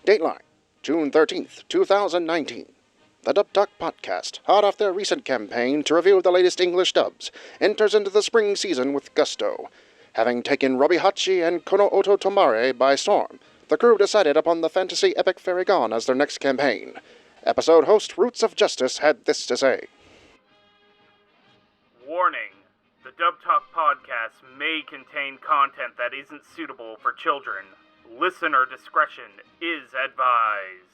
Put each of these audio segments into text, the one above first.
Dateline, June 13th, 2019. The Dub Talk Podcast, hot off their recent campaign to review the latest English dubs, enters into the spring season with gusto. Having taken Robi Hachi and Kono Oto Tomare by storm, the crew decided upon the fantasy epic Fairy Gone as their next campaign. Episode host Roots of Justice had this to say. Warning. The Dub Talk Podcast may contain content that isn't suitable for children. Listener discretion is advised.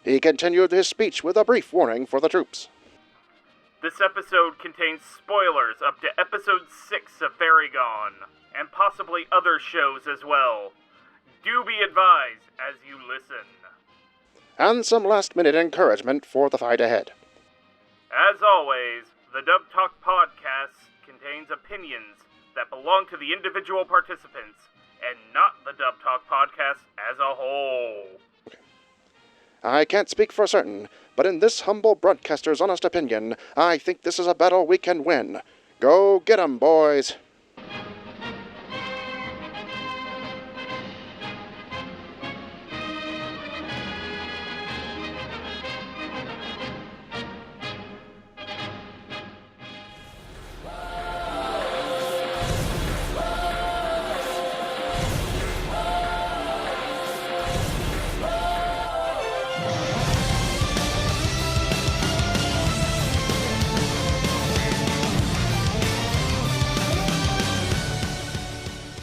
He continued his speech with a brief warning for the troops. This episode contains spoilers up to episode 6 of Fairy Gone, and possibly other shows as well. Do be advised as you listen. And some last-minute encouragement for the fight ahead. As always, the Dub Talk Podcast contains opinions that belong to the individual participants, and not the Dub Talk Podcast as a whole. I can't speak for certain, but in this humble broadcaster's honest opinion, I think this is a battle we can win. Go get 'em, boys!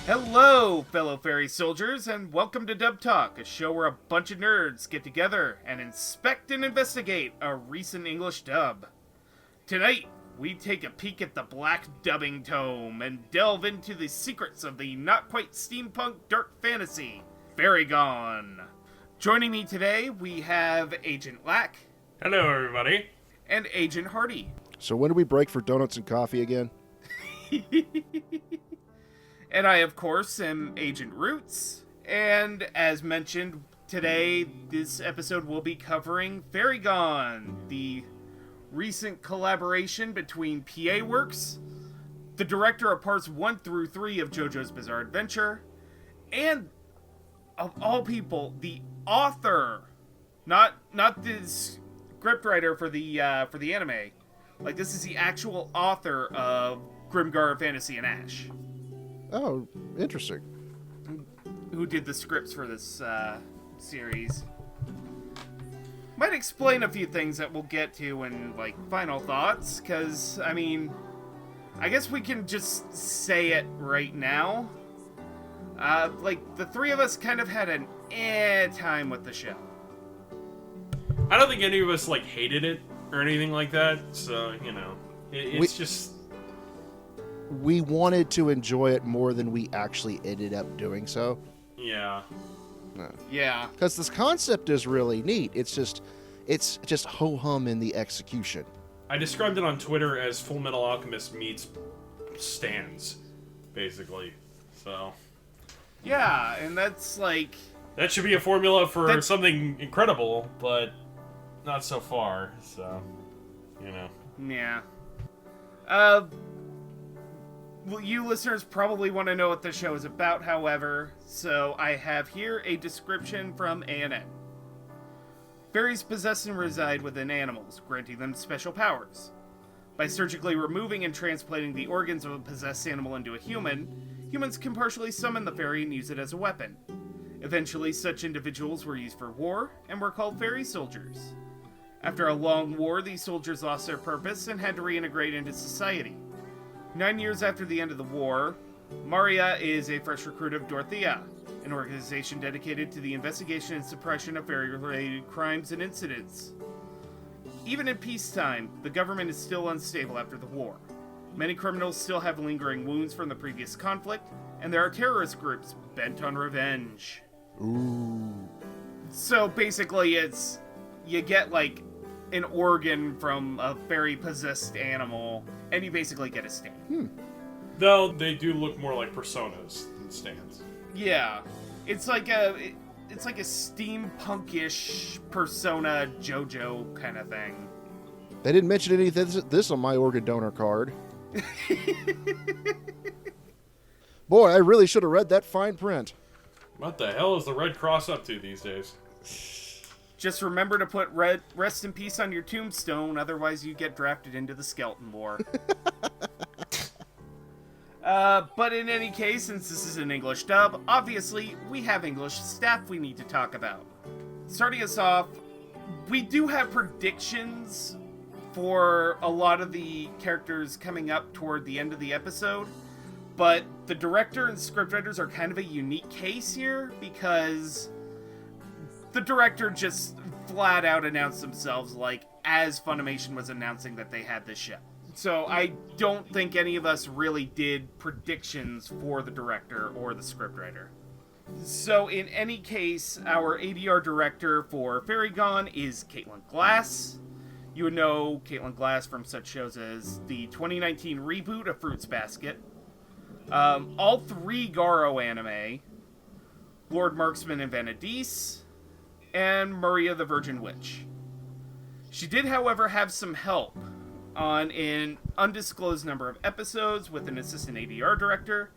Hello, fellow fairy soldiers, and welcome to Dub Talk, a show where a bunch of nerds get together and inspect and investigate a recent English dub. Tonight, we take a peek at the Black Dubbing Tome and delve into the secrets of the not-quite steampunk dark fantasy, Fairy Gone. Joining me today, we have Agent Lac. Hello, everybody. And Agent Hardy. So when do we break for donuts and coffee again? And I, of course, am Agent Roots. And as mentioned, today, this episode will be covering Fairy Gone, the recent collaboration between PA Works, the director of parts 1 through 3 of JoJo's Bizarre Adventure, and, of all people, the author, not the scriptwriter for the anime. Like, this is the actual author of Grimgar Fantasy and Ash. Oh, interesting. Who did the scripts for this series. Might explain a few things that we'll get to in, like, final thoughts, because, I mean, I guess we can just say it right now. Like, the three of us kind of had an time with the show. I don't think any of us, like, hated it or anything like that, so, you know, it's just... We wanted to enjoy it more than we actually ended up doing so. Yeah. Yeah. Because this concept is really neat. It's just ho-hum in the execution. I described it on Twitter as Full Metal Alchemist meets Stands, basically. So. Yeah, and that's like... That should be a formula for something incredible, but not so far, so, you know. Yeah. Well, you listeners probably want to know what the show is about, however, so I have here a description from ANN. Fairies possess and reside within animals, granting them special powers. By surgically removing and transplanting the organs of a possessed animal into a human, humans can partially summon the fairy and use it as a weapon. Eventually, such individuals were used for war and were called fairy soldiers. After a long war, these soldiers lost their purpose and had to reintegrate into society. 9 years after the end of the war, Maria is a fresh recruit of Dorothea, an organization dedicated to the investigation and suppression of fairy-related crimes and incidents. Even in peacetime, the government is still unstable after the war. Many criminals still have lingering wounds from the previous conflict, and there are terrorist groups bent on revenge. Ooh. So basically you get like an organ from a fairy-possessed animal, and you basically get a stand. Though they do look more like personas than stands. Yeah. It's like a steampunkish Persona JoJo kind of thing. They didn't mention any of this on my organ donor card. Boy, I really should have read that fine print. What the hell is the Red Cross up to these days? Just remember to put rest in peace on your tombstone, otherwise you get drafted into the Skeleton War. But in any case, since this is an English dub, obviously we have English staff we need to talk about. Starting us off, we do have predictions for a lot of the characters coming up toward the end of the episode, but the director and scriptwriters are kind of a unique case here because the director just flat out announced themselves, like, as Funimation was announcing that they had this show. So I don't think any of us really did predictions for the director or the scriptwriter. So in any case, our ADR director for Fairy Gone is Caitlin Glass. You would know Caitlin Glass from such shows as the 2019 reboot of Fruits Basket, all 3 Garo anime, Lord Marksman and Vanadis, and Maria the Virgin Witch. She did, however, have some help on an undisclosed number of episodes with an assistant ADR director,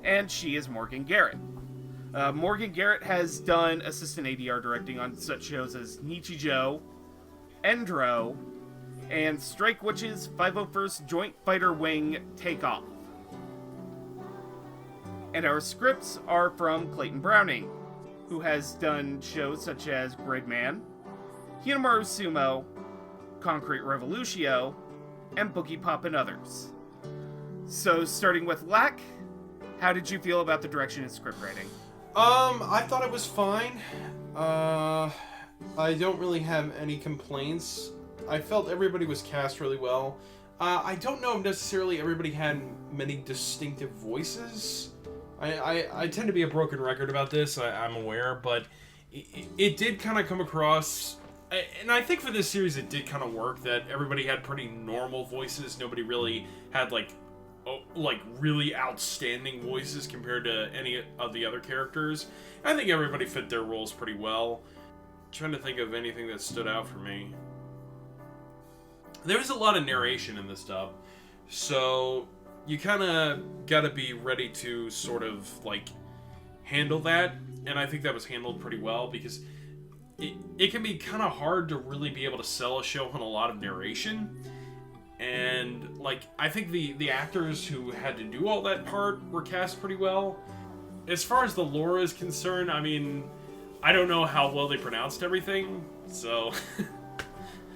and she is Morgan Garrett. Morgan Garrett has done assistant ADR directing on such shows as Nichijou, Endro, and Strike Witch's 501st Joint Fighter Wing Takeoff. And our scripts are from Clayton Browning, who has done shows such as Gridman, Hinamaru Sumo, Concrete Revolutio, and Boogie Pop and others. So, starting with Lac, how did you feel about the direction and script writing? I thought it was fine. I don't really have any complaints. I felt everybody was cast really well. I don't know if necessarily everybody had many distinctive voices. I tend to be a broken record about this, I'm aware, but it did kind of come across, and I think for this series it did kind of work, that everybody had pretty normal voices. Nobody really had like really outstanding voices compared to any of the other characters. I think everybody fit their roles pretty well. I'm trying to think of anything that stood out for me. There's a lot of narration in this dub, so you kind of got to be ready to sort of like handle that, and I think that was handled pretty well, because it can be kind of hard to really be able to sell a show on a lot of narration. And like, I think the actors who had to do all that part were cast pretty well. As far as the lore is concerned, I mean, I don't know how well they pronounced everything, so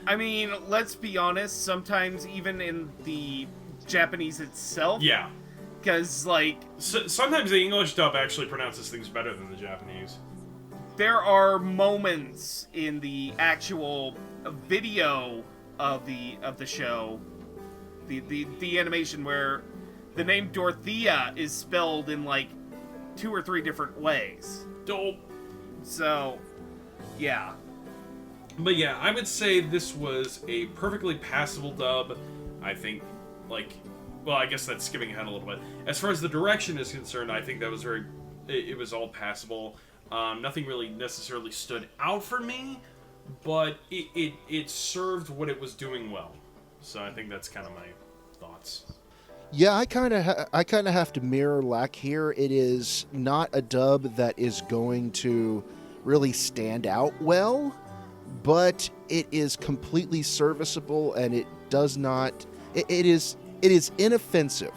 I mean, let's be honest, sometimes even in the Japanese itself. Yeah. Because, like, sometimes the English dub actually pronounces things better than the Japanese. There are moments in the actual video of the show, the animation, where the name Dorothea is spelled in like 2 or 3 different ways. Dope. So, yeah. But yeah, I would say this was a perfectly passable dub. I think, like, well, I guess that's skipping ahead a little bit. As far as the direction is concerned, I think that was it was all passable. Nothing really necessarily stood out for me, but it served what it was doing well. So I think that's kind of my thoughts. Yeah, I kind of have to mirror Lac here. It is not a dub that is going to really stand out well, but it is completely serviceable, and it does not. It is inoffensive.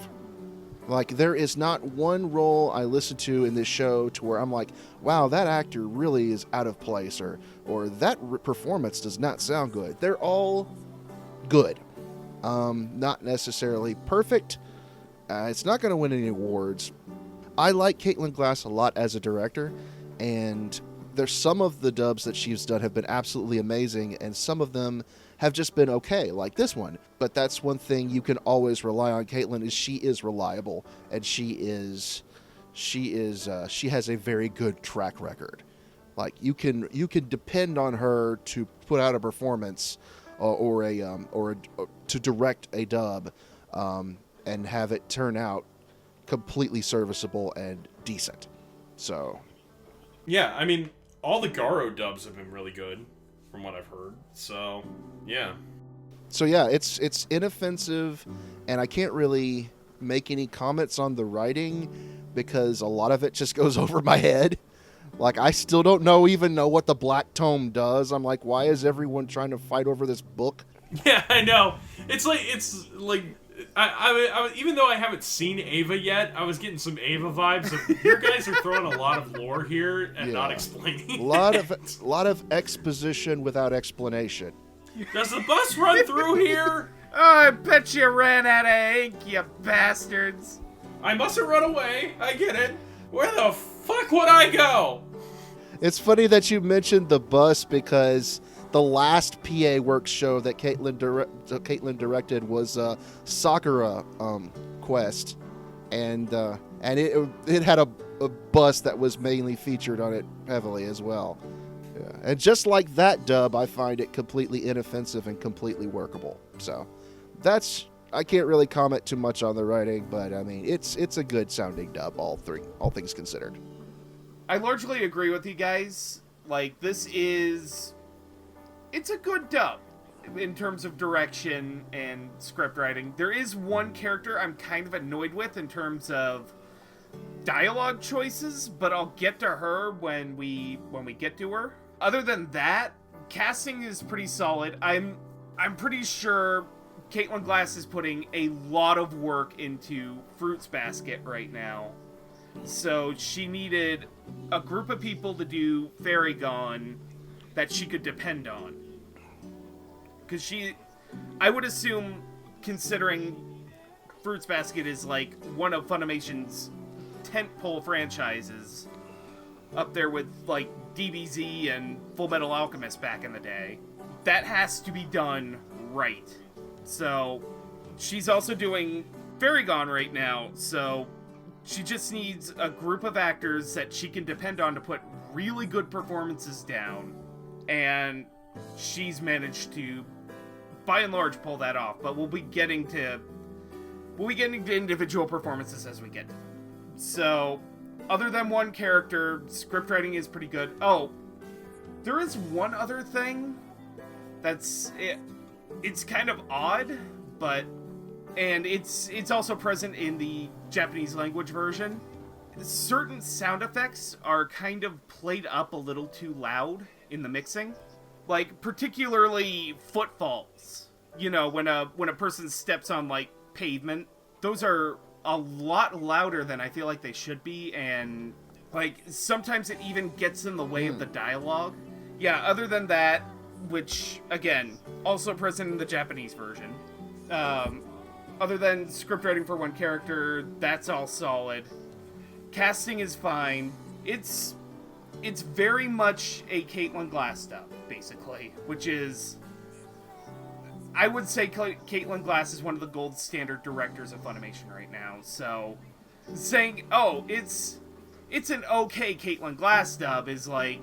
Like, there is not one role I listen to in this show to where I'm like, wow, that actor really is out of place, or that performance does not sound good. They're all good. Not necessarily perfect. It's not going to win any awards. I like Caitlin Glass a lot as a director, and there's some of the dubs that she's done have been absolutely amazing, and some of them have just been okay, like this one. But that's one thing you can always rely on Caitlin, is she is reliable, and she has a very good track record. Like, you can depend on her to put out a performance or to direct a dub and have it turn out completely serviceable and decent. So, yeah, I mean, all the Garo dubs have been really good, from what I've heard. So, yeah. So yeah, it's inoffensive, and I can't really make any comments on the writing because a lot of it just goes over my head. Like, I still don't even know what the Black Tome does. I'm like, why is everyone trying to fight over this book? Yeah, I know. It's like I even though I haven't seen Ava yet, I was getting some Ava vibes of your guys are throwing a lot of lore here and not explaining. A lot of exposition without explanation. Does the bus run through here? Oh, I bet you ran out of ink, you bastards. I mustn't run away. I get it. Where the fuck would I go? It's funny that you mentioned the bus because the last PA Works show that Caitlin directed was Sakura Quest, and it had a bus that was mainly featured on it heavily as well. Yeah. And just like that dub, I find it completely inoffensive and completely workable. So I can't really comment too much on the writing, but I mean it's a good sounding dub, all things considered. I largely agree with you guys. Like, it's a good dub in terms of direction and script writing. There is one character I'm kind of annoyed with in terms of dialogue choices, but I'll get to her when we get to her. Other than that, casting is pretty solid. I'm pretty sure Caitlin Glass is putting a lot of work into Fruits Basket right now. So she needed a group of people to do Fairy Gone that she could depend on. Because I would assume, considering Fruits Basket is like one of Funimation's tentpole franchises, up there with like DBZ and Full Metal Alchemist back in the day, that has to be done right. So she's also doing Fairy Gone right now, so she just needs a group of actors that she can depend on to put really good performances down, and she's managed to, by and large, pull that off. But we'll be getting to individual performances as we get to them. So, other than one character, script writing is pretty good. Oh, there is one other thing that's it's kind of odd, and it's also present in the Japanese language version. Certain sound effects are kind of played up a little too loud in the mixing. Like, particularly footfalls. You know, when a person steps on, like, pavement. Those are a lot louder than I feel like they should be, and, like, sometimes it even gets in the way of the dialogue. Yeah, other than that, which, again, also present in the Japanese version. Other than script writing for one character, that's all solid. Casting is fine. It's very much a Caitlin Glass dub, basically, which is, I would say Caitlin Glass is one of the gold standard directors of Funimation right now. So saying, oh, it's an okay Caitlin Glass dub is like,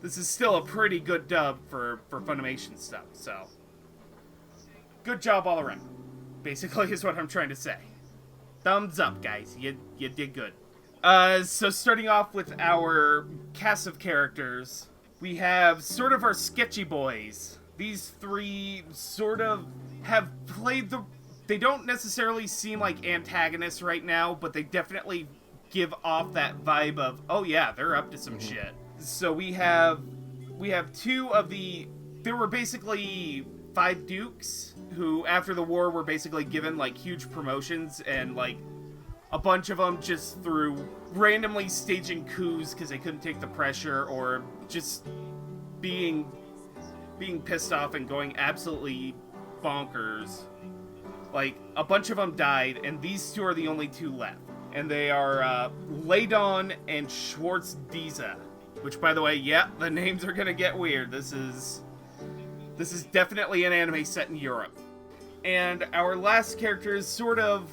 this is still a pretty good dub for Funimation stuff. So good job all around, basically, is what I'm trying to say. Thumbs up, guys. You did good. So starting off with our cast of characters, we have sort of our sketchy boys. These three sort of have played they don't necessarily seem like antagonists right now, but they definitely give off that vibe of, oh yeah, they're up to some shit. So we have two of there were basically 5 dukes who, after the war, were basically given, like, huge promotions, and, like, a bunch of them just through randomly staging coups because they couldn't take the pressure, or just being pissed off and going absolutely bonkers. Like, a bunch of them died, and these two are the only 2 left. And they are Laydon and Schwartz Diza. Which, by the way, yeah, the names are gonna get weird. This is definitely an anime set in Europe. And our last character is sort of,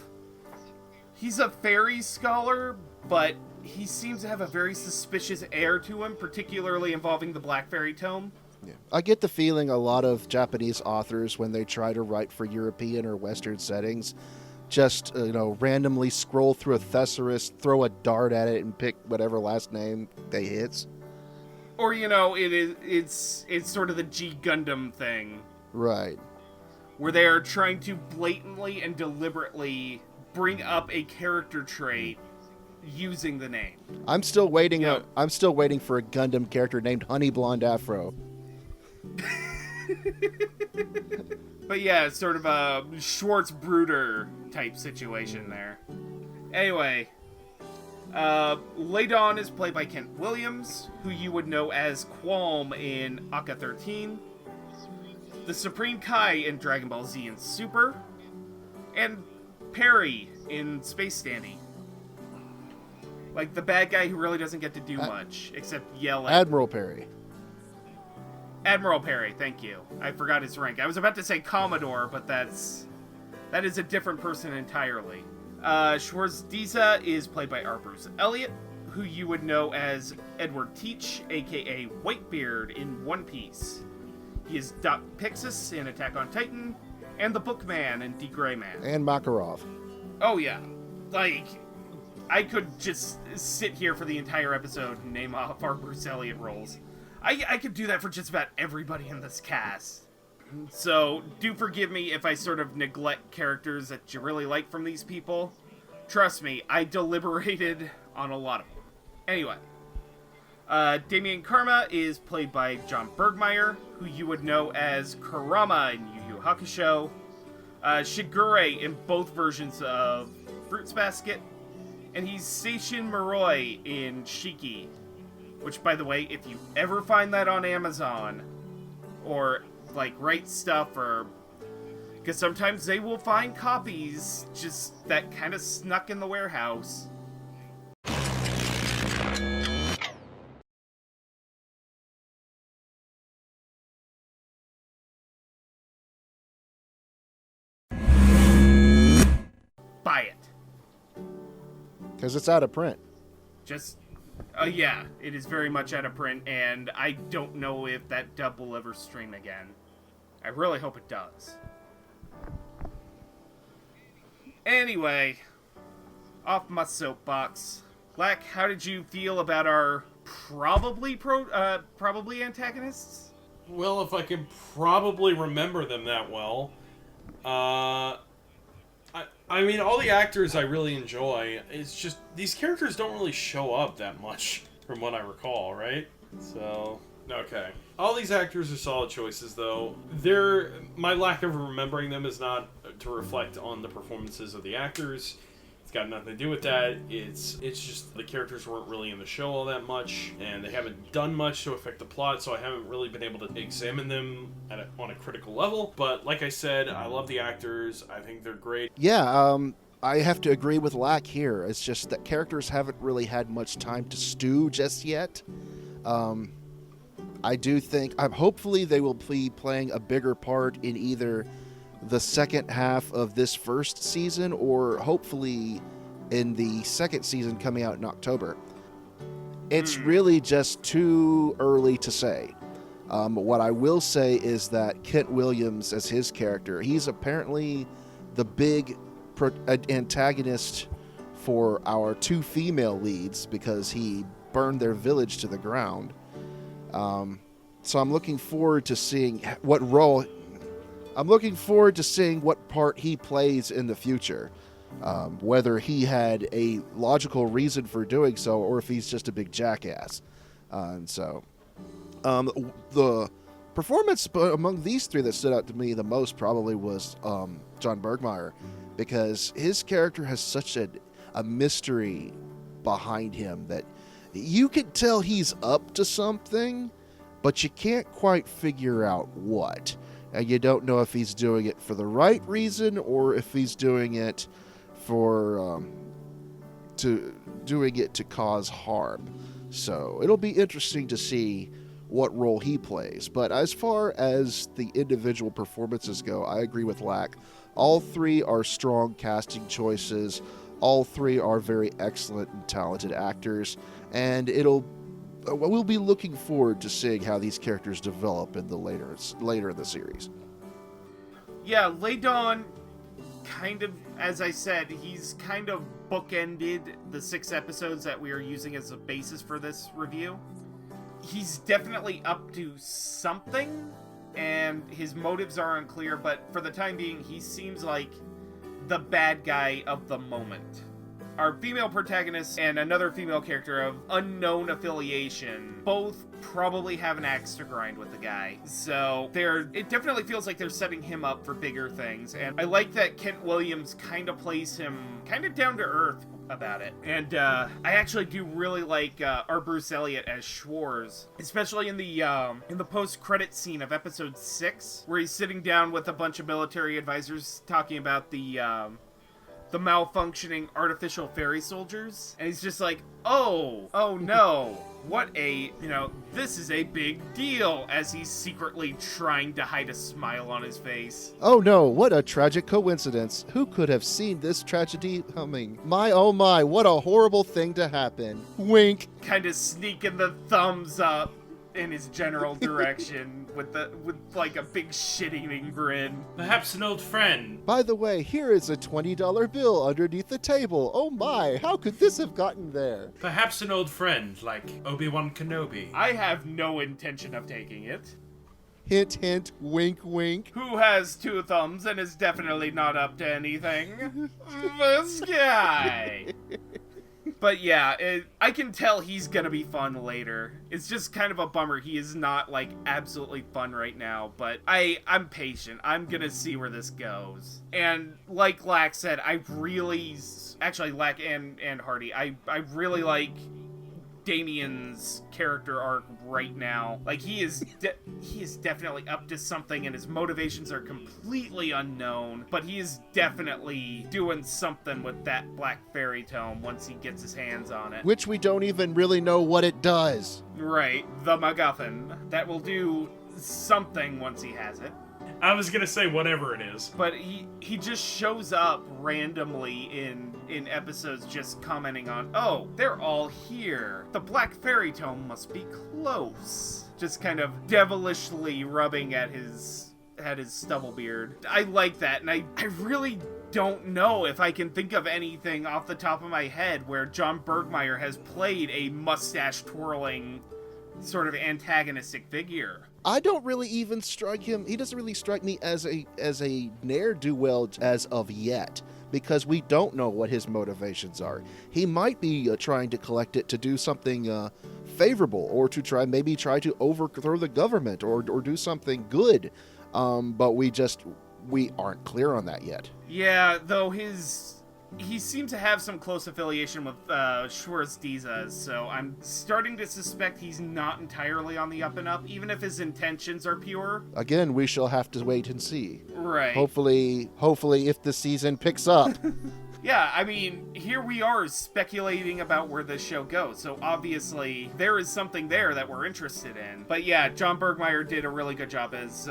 he's a fairy scholar, but he seems to have a very suspicious air to him, particularly involving the Black Fairy Tome. Yeah. I get the feeling a lot of Japanese authors, when they try to write for European or Western settings, just randomly scroll through a thesaurus, throw a dart at it, and pick whatever last name they hits. Or, it's sort of the G Gundam thing. Right. Where they are trying to blatantly and deliberately bring up a character trait using the name. I'm still waiting. Yeah. I'm still waiting for a Gundam character named Honey Blonde Afro. But yeah, it's sort of a Schwartz Bruder type situation there. Anyway, Ladon is played by Kent Williams, who you would know as Qualm in Aka 13, the Supreme Kai in Dragon Ball Z and Super, and Perry in Space Dandy. Like the bad guy who really doesn't get to do much except yell at Admiral Perry. Admiral Perry, thank you. I forgot his rank. I was about to say Commodore, but that is a different person entirely. Schwarzenegger is played by R. Bruce Elliott, who you would know as Edward Teach, aka Whitebeard in One Piece. He is Doc Pixis in Attack on Titan, and the Bookman in D. Gray Man. And Makarov. Oh yeah. Like, I could just sit here for the entire episode and name off our Bruce Elliott roles. I could do that for just about everybody in this cast. So, do forgive me if I sort of neglect characters that you really like from these people. Trust me, I deliberated on a lot of them. Anyway, Damien Karma is played by John Burgmaier, who you would know as Kurama in Yu Yu Hakusho, Shigure in both versions of Fruits Basket, and he's Seishin Moroi in Shiki. Which, by the way, if you ever find that on Amazon, or, like, Right Stuff, or... Because sometimes they will find copies just that kind of snuck in the warehouse. Buy it. Because it's out of print. Just... yeah, it is very much out of print, and I don't know if that dub will ever stream again. I really hope it does. Anyway, off my soapbox. Lac, how did you feel about our probably antagonists? Well, if I can probably remember them that well. I mean, all the actors I really enjoy. It's just, these characters don't really show up that much, from what I recall, right? So, okay. All these actors are solid choices, though. My lack of remembering them is not to reflect on the performances of the actors. It's got nothing to do with that. It's just the characters weren't really in the show all that much, and they haven't done much to affect the plot, so I haven't really been able to examine them on a critical level. But like I said, I love the actors. I think they're great. Yeah, I have to agree with Lac here. It's just that characters haven't really had much time to stew just yet. I do think, hopefully they will be playing a bigger part in either the second half of this first season or hopefully in the second season coming out in October. It's really just too early to say. What I will say is that Kent Williams as his character, he's apparently the big antagonist for our two female leads because he burned their village to the ground. So I'm looking forward to seeing what part he plays in the future. Whether he had a logical reason for doing so or if he's just a big jackass. The performance among these three that stood out to me the most probably was John Burgmaier, because his character has such a mystery behind him that you can tell he's up to something, but you can't quite figure out what. And you don't know if he's doing it for the right reason or if he's doing it to cause harm. So it'll be interesting to see what role he plays. But as far as the individual performances go, I agree with Lac. All three are strong casting choices. All three are very excellent and talented actors, and we'll be looking forward to seeing how these characters develop in the later in the series. Yeah, Ladon, kind of, as I said, he's kind of bookended the 6 episodes that we are using as a basis for this review. He's definitely up to something, and his motives are unclear, but for the time being, he seems like the bad guy of the moment. our female protagonist and another female character of unknown affiliation both probably have an axe to grind with the guy. So it definitely feels like they're setting him up for bigger things. And I like that Kent Williams kind of plays him kind of down to earth about it. And I actually do really like our Bruce Elliott as Schwartz, especially in the post-credit scene of episode 6, where he's sitting down with a bunch of military advisors talking about the malfunctioning artificial fairy soldiers, and he's just like, oh no, this is a big deal, as he's secretly trying to hide a smile on his face. Oh no, what a tragic coincidence. Who could have seen this tragedy coming? My oh my, what a horrible thing to happen. Wink. Kind of sneaking the thumbs up in his general direction with like a big shit-eating grin. Perhaps an old friend. By the way, here is a $20 bill underneath the table. Oh my, how could this have gotten there? Perhaps an old friend, like Obi-Wan Kenobi. I have no intention of taking it. Hint, hint, wink, wink. Who has 2 thumbs and is definitely not up to anything? This guy! But yeah, I can tell he's gonna be fun later. It's just kind of a bummer he is not, like, absolutely fun right now. But I'm patient. I'm gonna see where this goes. And like Lac said, actually Lac and Hardy, I really like Damien's character arc right now. Like, he is definitely up to something, and his motivations are completely unknown, but he is definitely doing something with that black fairy tome once he gets his hands on it. Which we don't even really know what it does. Right, the MacGuffin. That will do something once he has it. I was gonna say whatever it is. But he just shows up randomly in episodes just commenting on, oh, they're all here. The Black Fairy Tome must be close. Just kind of devilishly rubbing at his stubble beard. I like that, and I really don't know if I can think of anything off the top of my head where John Burgmaier has played a mustache-twirling sort of antagonistic figure. I don't really even strike him. He doesn't really strike me as a ne'er-do-well as of yet, because we don't know what his motivations are. He might be trying to collect it to do something favorable, or to try to overthrow the government, or do something good. But we aren't clear on that yet. Yeah, though he seems to have some close affiliation with Schwarz-Diza, so I'm starting to suspect he's not entirely on the up and up, even if his intentions are pure. Again, we shall have to wait and see. Right. Hopefully if the season picks up. Yeah, I mean, here we are speculating about where this show goes, so obviously there is something there that we're interested in. But yeah, John Burgmaier did a really good job as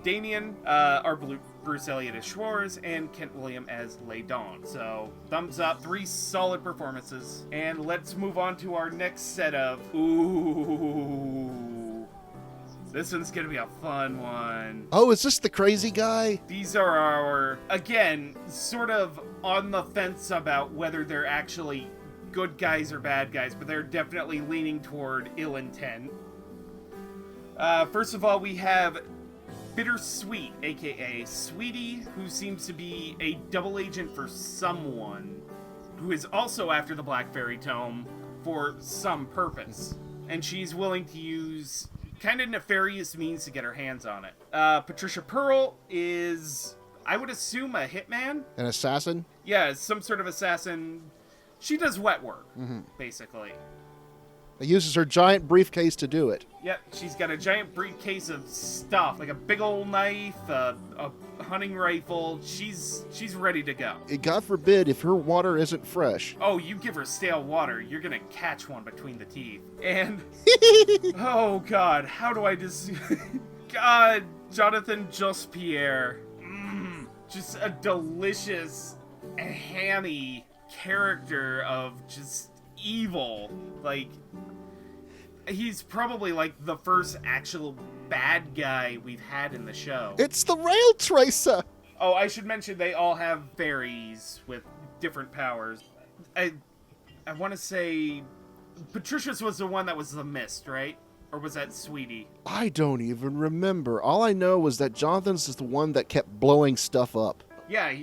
Damien, our Bruce Elliott as Schwartz, and Kent Williams as Laydon. So, thumbs up, 3 solid performances. And let's move on to our next set of... Ooh. This one's gonna be a fun one. Oh, is this the crazy guy? These are our, again, sort of on the fence about whether they're actually good guys or bad guys, but they're definitely leaning toward ill intent. First of all, we have Bittersweet, aka Sweetie, who seems to be a double agent for someone, who is also after the Black Fairy Tome for some purpose. And she's willing to use kind of nefarious means to get her hands on it. Patricia Pearl is, I would assume, a hitman? An assassin? Yeah, some sort of assassin. She does wet work, basically. It uses her giant briefcase to do it. Yep, she's got a giant briefcase of stuff, like a big old knife, a hunting rifle. She's ready to go. God forbid if her water isn't fresh. Oh, you give her stale water, you're gonna catch one between the teeth. And oh God, how do I just God, Jonathan Jospierre, just a delicious, hammy character of just evil. Like, he's probably like the first actual bad guy we've had in the show. It's the Rail Tracer! Oh, I should mention they all have fairies with different powers. I want to say Patricia's was the one that was the mist, right? Or was that Sweetie? I don't even remember. All I know was that Jonathan's is the one that kept blowing stuff up. Yeah,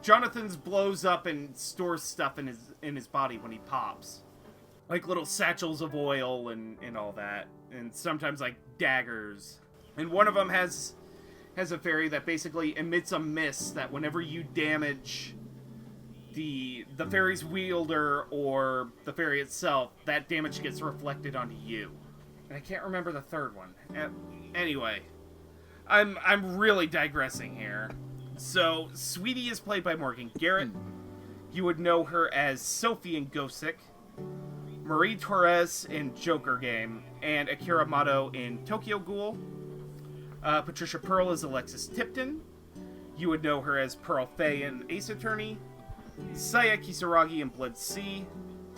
Jonathan's blows up and stores stuff in his body when he pops. Like little satchels of oil and all that. And sometimes like daggers. And one of them has a fairy that basically emits a mist that whenever you damage the fairy's wielder or the fairy itself, that damage gets reflected onto you. And I can't remember the third one. Anyway, I'm really digressing here. So, Sweetie is played by Morgan Garrett. You would know her as Sophie in Ghostsick, Marie Torres in Joker Game, and Akira Mato in Tokyo Ghoul. Patricia Pearl is Alexis Tipton. You would know her as Pearl Fay in Ace Attorney, Saya Kisaragi in Blood Sea,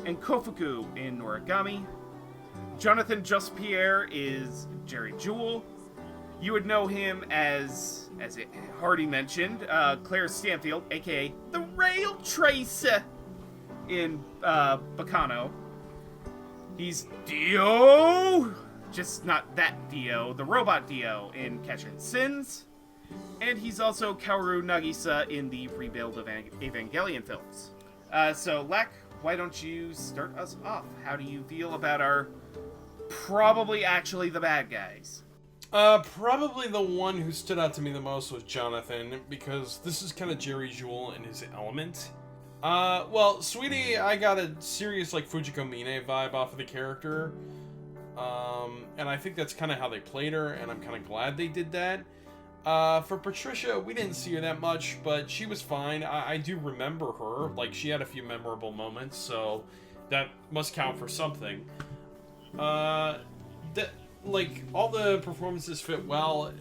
and Kofuku in Noragami. Jonathan Justpierre is Jerry Jewell. You would know him as Hardy mentioned, Claire Stanfield, aka the Rail Tracer in Bacano. He's Dio, just not that Dio, the robot Dio in Catcher in Sins. And he's also Kaoru Nagisa in the rebuild of Evangelion films. So, Lac, why don't you start us off? How do you feel about our probably actually the bad guys? Probably the one who stood out to me the most was Jonathan, because this is kind of Jerry Jewell in his element. Well, Sweetie, I got a serious, like, Fujiko Mine vibe off of the character. And I think that's kind of how they played her, and I'm kind of glad they did that. For Patricia, we didn't see her that much, but she was fine. I do remember her. Like, she had a few memorable moments, so that must count for something. Like, all the performances fit well.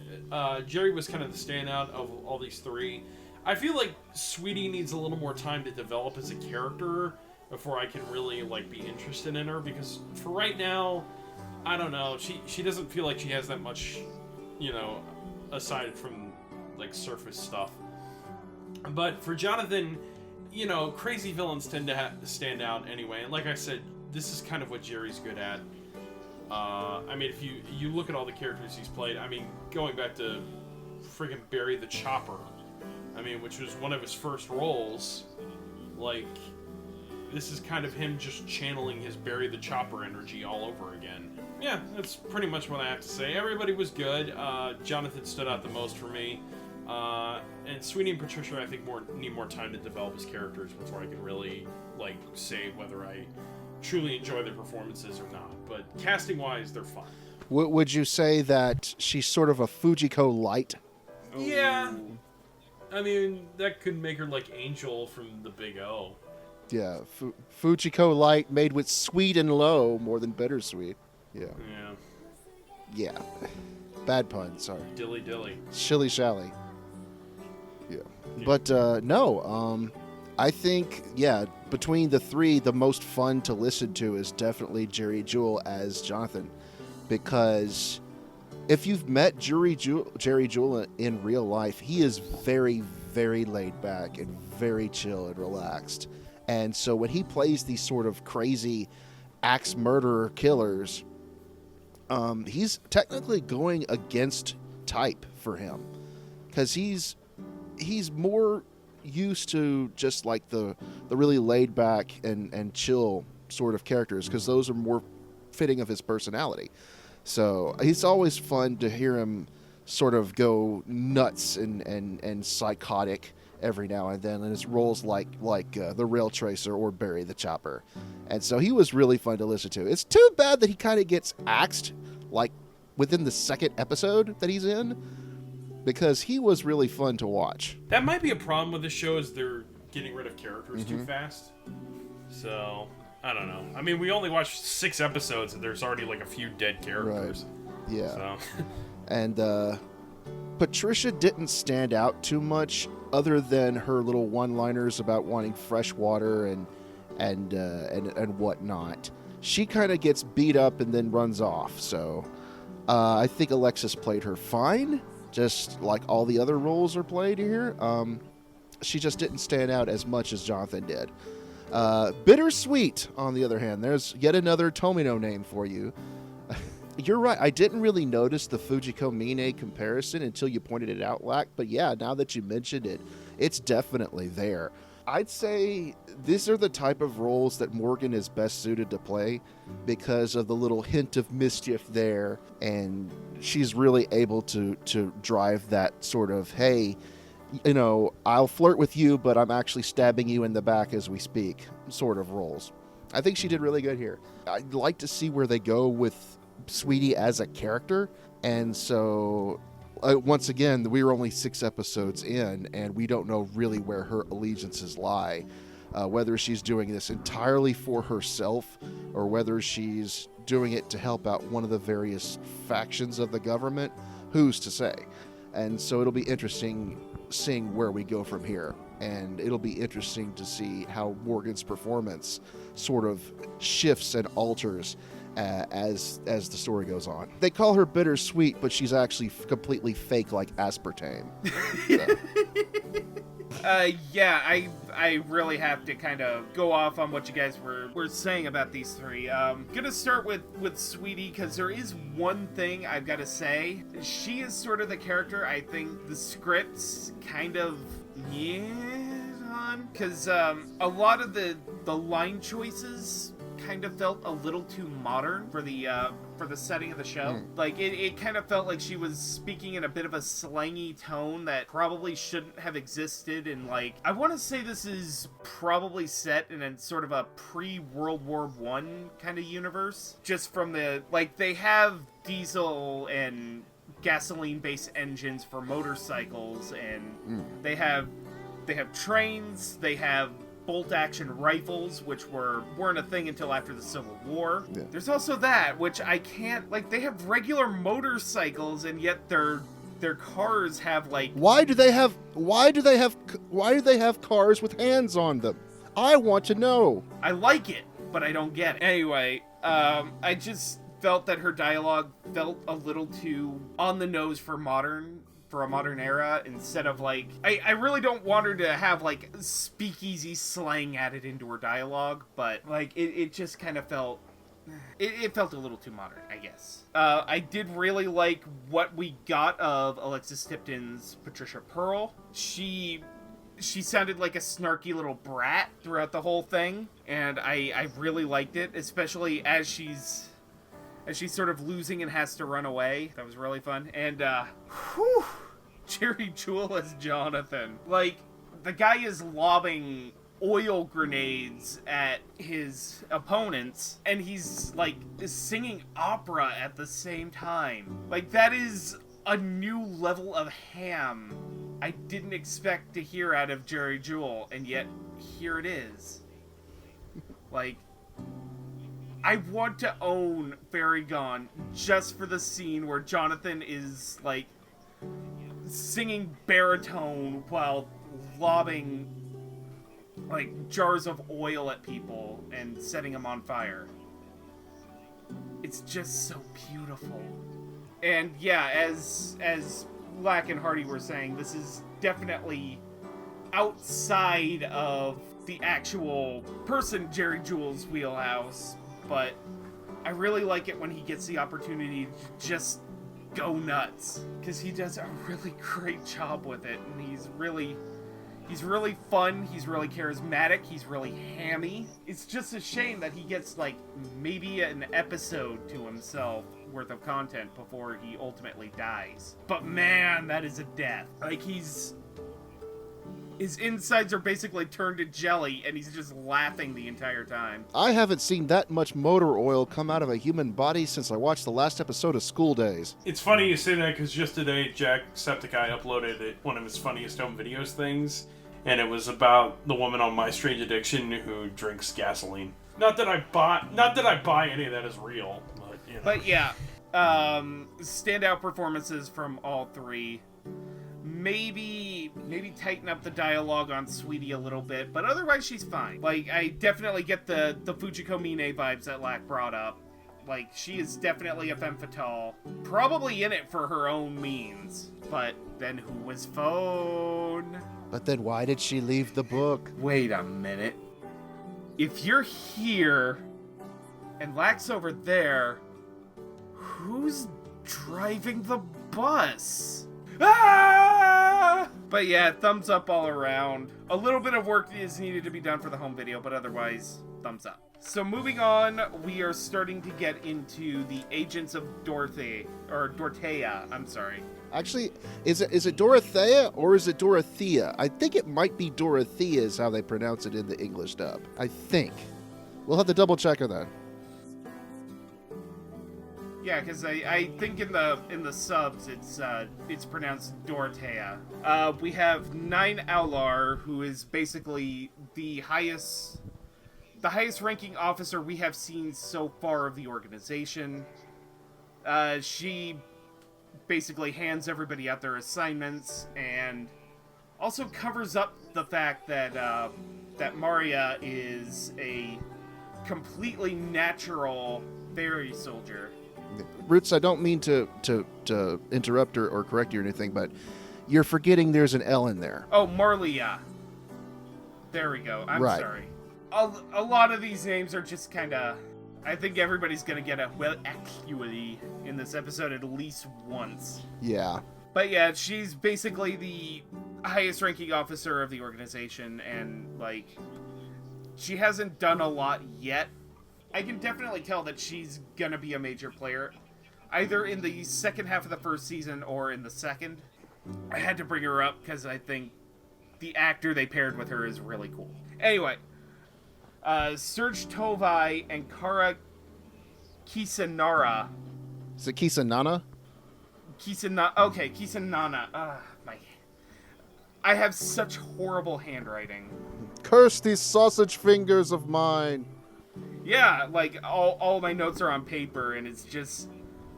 Jerry was kind of the standout of all these three. I feel like Sweetie needs a little more time to develop as a character before I can really, like, be interested in her, because for right now, I don't know, she doesn't feel like she has that much, you know, aside from, like, surface stuff. But for Jonathan, you know, crazy villains tend to stand out anyway, and like I said, this is kind of what Jerry's good at. I mean, if you look at all the characters he's played, I mean, going back to friggin' Barry the Chopper, I mean, which was one of his first roles, like, this is kind of him just channeling his Barry the Chopper energy all over again. Yeah, that's pretty much what I have to say. Everybody was good. Jonathan stood out the most for me. And Sweetie and Patricia, I think, need more time to develop as characters before I can really, like, say whether I truly enjoy their performances or not. But casting-wise, they're fine. Would you say that she's sort of a Fujiko light? Yeah. I mean, that could make her like Angel from the Big O. Yeah, Fujiko light made with sweet and low more than bittersweet. Yeah. Yeah. Bad pun, sorry. Dilly dilly. Shilly shally. Yeah. But no, I think, yeah, between the three, the most fun to listen to is definitely Jerry Jewell as Jonathan. Because if you've met Jerry Jewell in real life, he is very, very laid back and very chill and relaxed. And so when he plays these sort of crazy axe murderer killers, he's technically going against type for him. Because he's more used to just like the really laid back and chill sort of characters, because those are more fitting of his personality. So it's always fun to hear him sort of go nuts and psychotic every now and then in his roles like the Rail Tracer or Barry the Chopper. And so he was really fun to listen to. It's too bad that he kind of gets axed like within the second episode that he's in, because he was really fun to watch. That might be a problem with the show, is they're getting rid of characters too fast. So, I don't know. I mean, we only watched 6 episodes and there's already like a few dead characters. Right. Yeah. So. And Patricia didn't stand out too much other than her little one-liners about wanting fresh water and whatnot. She kind of gets beat up and then runs off. So I think Alexis played her fine, just like all the other roles are played here. She just didn't stand out as much as Jonathan did. Bittersweet, on the other hand, there's yet another Tomino name for you. You're right. I didn't really notice the Fujiko Mine comparison until you pointed it out, Lack. But yeah, now that you mentioned it, it's definitely there. I'd say these are the type of roles that Morgan is best suited to play because of the little hint of mischief there, and she's really able to drive that sort of, hey, you know, I'll flirt with you, but I'm actually stabbing you in the back as we speak sort of roles. I think she did really good here. I'd like to see where they go with Sweetie as a character, and so once again, we were only 6 episodes in, and we don't know really where her allegiances lie. Whether she's doing this entirely for herself, or whether she's doing it to help out one of the various factions of the government, who's to say? And so it'll be interesting seeing where we go from here. And it'll be interesting to see how Morgan's performance sort of shifts and alters as the story goes on. They call her bittersweet, but she's actually completely fake like aspartame. Yeah, I really have to kind of go off on what you guys were saying about these three. Gonna start with Sweetie, because there is one thing I've got to say. She is sort of the character I think the scripts kind of on, because a lot of the line choices kind of felt a little too modern for the setting of the show. Like it kind of felt like she was speaking in a bit of a slangy tone that probably shouldn't have existed. And like, I want to say this is probably set in a sort of a pre-World War I kind of universe, just from the, like, they have diesel and gasoline-based engines for motorcycles, and they have trains, they have bolt-action rifles, which weren't a thing until after the Civil War. Yeah. There's also that, which I can't, like, they have regular motorcycles, and yet their cars have, like... Why do they have cars with hands on them? I want to know. I like it, but I don't get it. Anyway, I just felt that her dialogue felt a little too on the nose for a modern era, instead of, like, I really don't want her to have, like, speakeasy slang added into her dialogue, but, like, it just kind of felt, it felt a little too modern, I guess. I did really like what we got of Alexis Tipton's Patricia Pearl. She sounded like a snarky little brat throughout the whole thing, and I really liked it, especially as she's sort of losing and has to run away. That was really fun. And, Jerry Jewell as Jonathan. Like, the guy is lobbing oil grenades at his opponents, and he's, like, singing opera at the same time. Like, that is a new level of ham I didn't expect to hear out of Jerry Jewell, and yet here it is. Like, I want to own Fairy Gone just for the scene where Jonathan is, like, singing baritone while lobbing, like, jars of oil at people and setting them on fire. It's just so beautiful. And yeah, as Lac and Hardy were saying, this is definitely outside of the actual person Jerry Jewell's wheelhouse, but I really like it when he gets the opportunity to just go nuts, because he does a really great job with it, and he's really fun, he's really charismatic, he's really hammy. It's just a shame that he gets, like, maybe an episode to himself worth of content before he ultimately dies. But man, that is a death. Like, his insides are basically turned to jelly, and he's just laughing the entire time. I haven't seen that much motor oil come out of a human body since I watched the last episode of School Days. It's funny you say that, because just today, Jacksepticeye uploaded one of his funniest home videos things, and it was about the woman on My Strange Addiction who drinks gasoline. Not that I buy any of that as real, but, you know. But yeah, standout performances from all three. Maybe tighten up the dialogue on Sweetie a little bit, but otherwise she's fine. Like, I definitely get the Fujiko Mine vibes that Lac brought up. Like, she is definitely a femme fatale. Probably in it for her own means. But then who was Phone? But then why did she leave the book? Wait a minute. If you're here and Lac's over there, Who's driving the bus? Ah! But yeah, thumbs up all around. A little bit of work is needed to be done for the home video, but otherwise, thumbs up. So moving on, we are starting to get into the Agents of Dorothy, or Dorothea, I'm sorry. Actually, is it Dorothea or is it Dorothea? I think it might be Dorothea is how they pronounce it in the English dub. I think. We'll have to double check on that. Yeah, because I think in the subs it's pronounced Dorothea. We have Nine Aular, who is basically the highest ranking officer we have seen so far of the organization. She basically hands everybody out their assignments and also covers up the fact that that Maria is a completely natural fairy soldier. Roots, I don't mean to interrupt or correct you or anything, but you're forgetting there's an L in there. Oh, Marlia. There we go. I'm Right. sorry. A lot of these names are just kind of... I think everybody's going to get a well actually in this episode at least once. Yeah. But yeah, she's basically the highest ranking officer of the organization, and like, she hasn't done a lot yet. I can definitely tell that she's gonna be a major player, either in the second half of the first season or in the second. I had to bring her up because I think the actor they paired with her is really cool. Anyway, Serge Tovai and Kara Kisanara. Is it Kisanana? Kisanana. I have such horrible handwriting. Curse these sausage fingers of mine. Yeah, like, all my notes are on paper, and it's just,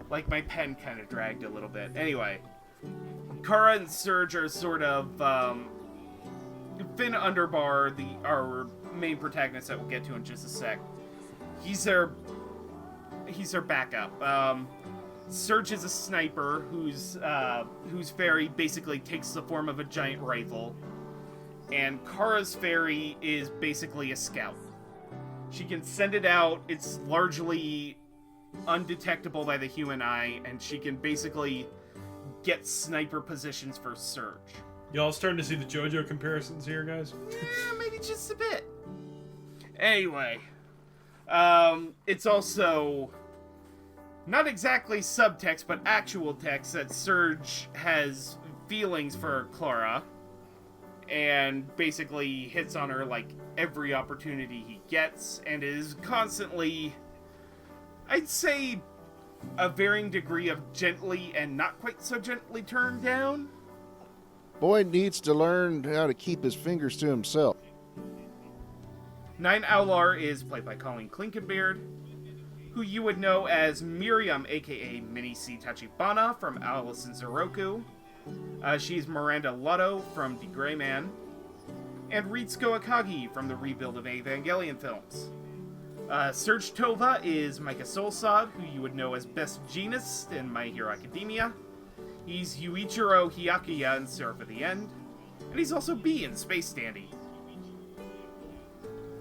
like, my pen kind of dragged a little bit. Anyway, Kara and Serge are sort of, Finn Underbar, our main protagonist that we'll get to in just a sec. He's their backup. Serge is a sniper whose fairy basically takes the form of a giant rifle, and Kara's fairy is basically a scout. She can send it out, it's largely undetectable by the human eye, and she can basically get sniper positions for Serge. Y'all starting to see the JoJo comparisons here, guys? Yeah, maybe just a bit. Anyway, it's also not exactly subtext, but actual text that Serge has feelings for Clara, and basically hits on her like every opportunity he gets, and is constantly, I'd say, a varying degree of gently and not quite so gently turned down. Boy needs to learn how to keep his fingers to himself. Nine Aular is played by Colleen Klinkenbeard, who you would know as Miriam, aka Mini C Tachibana from Alice in Zoroku. She's Miranda Lotto from The Gray Man, and Ritsuko Akagi from the rebuild of Evangelion films. Serge Tova is Micah Solsad, who you would know as Best Jeanist in My Hero Academia. He's Yuichiro Hyakuya in Seraph of the End, and he's also B in Space Dandy.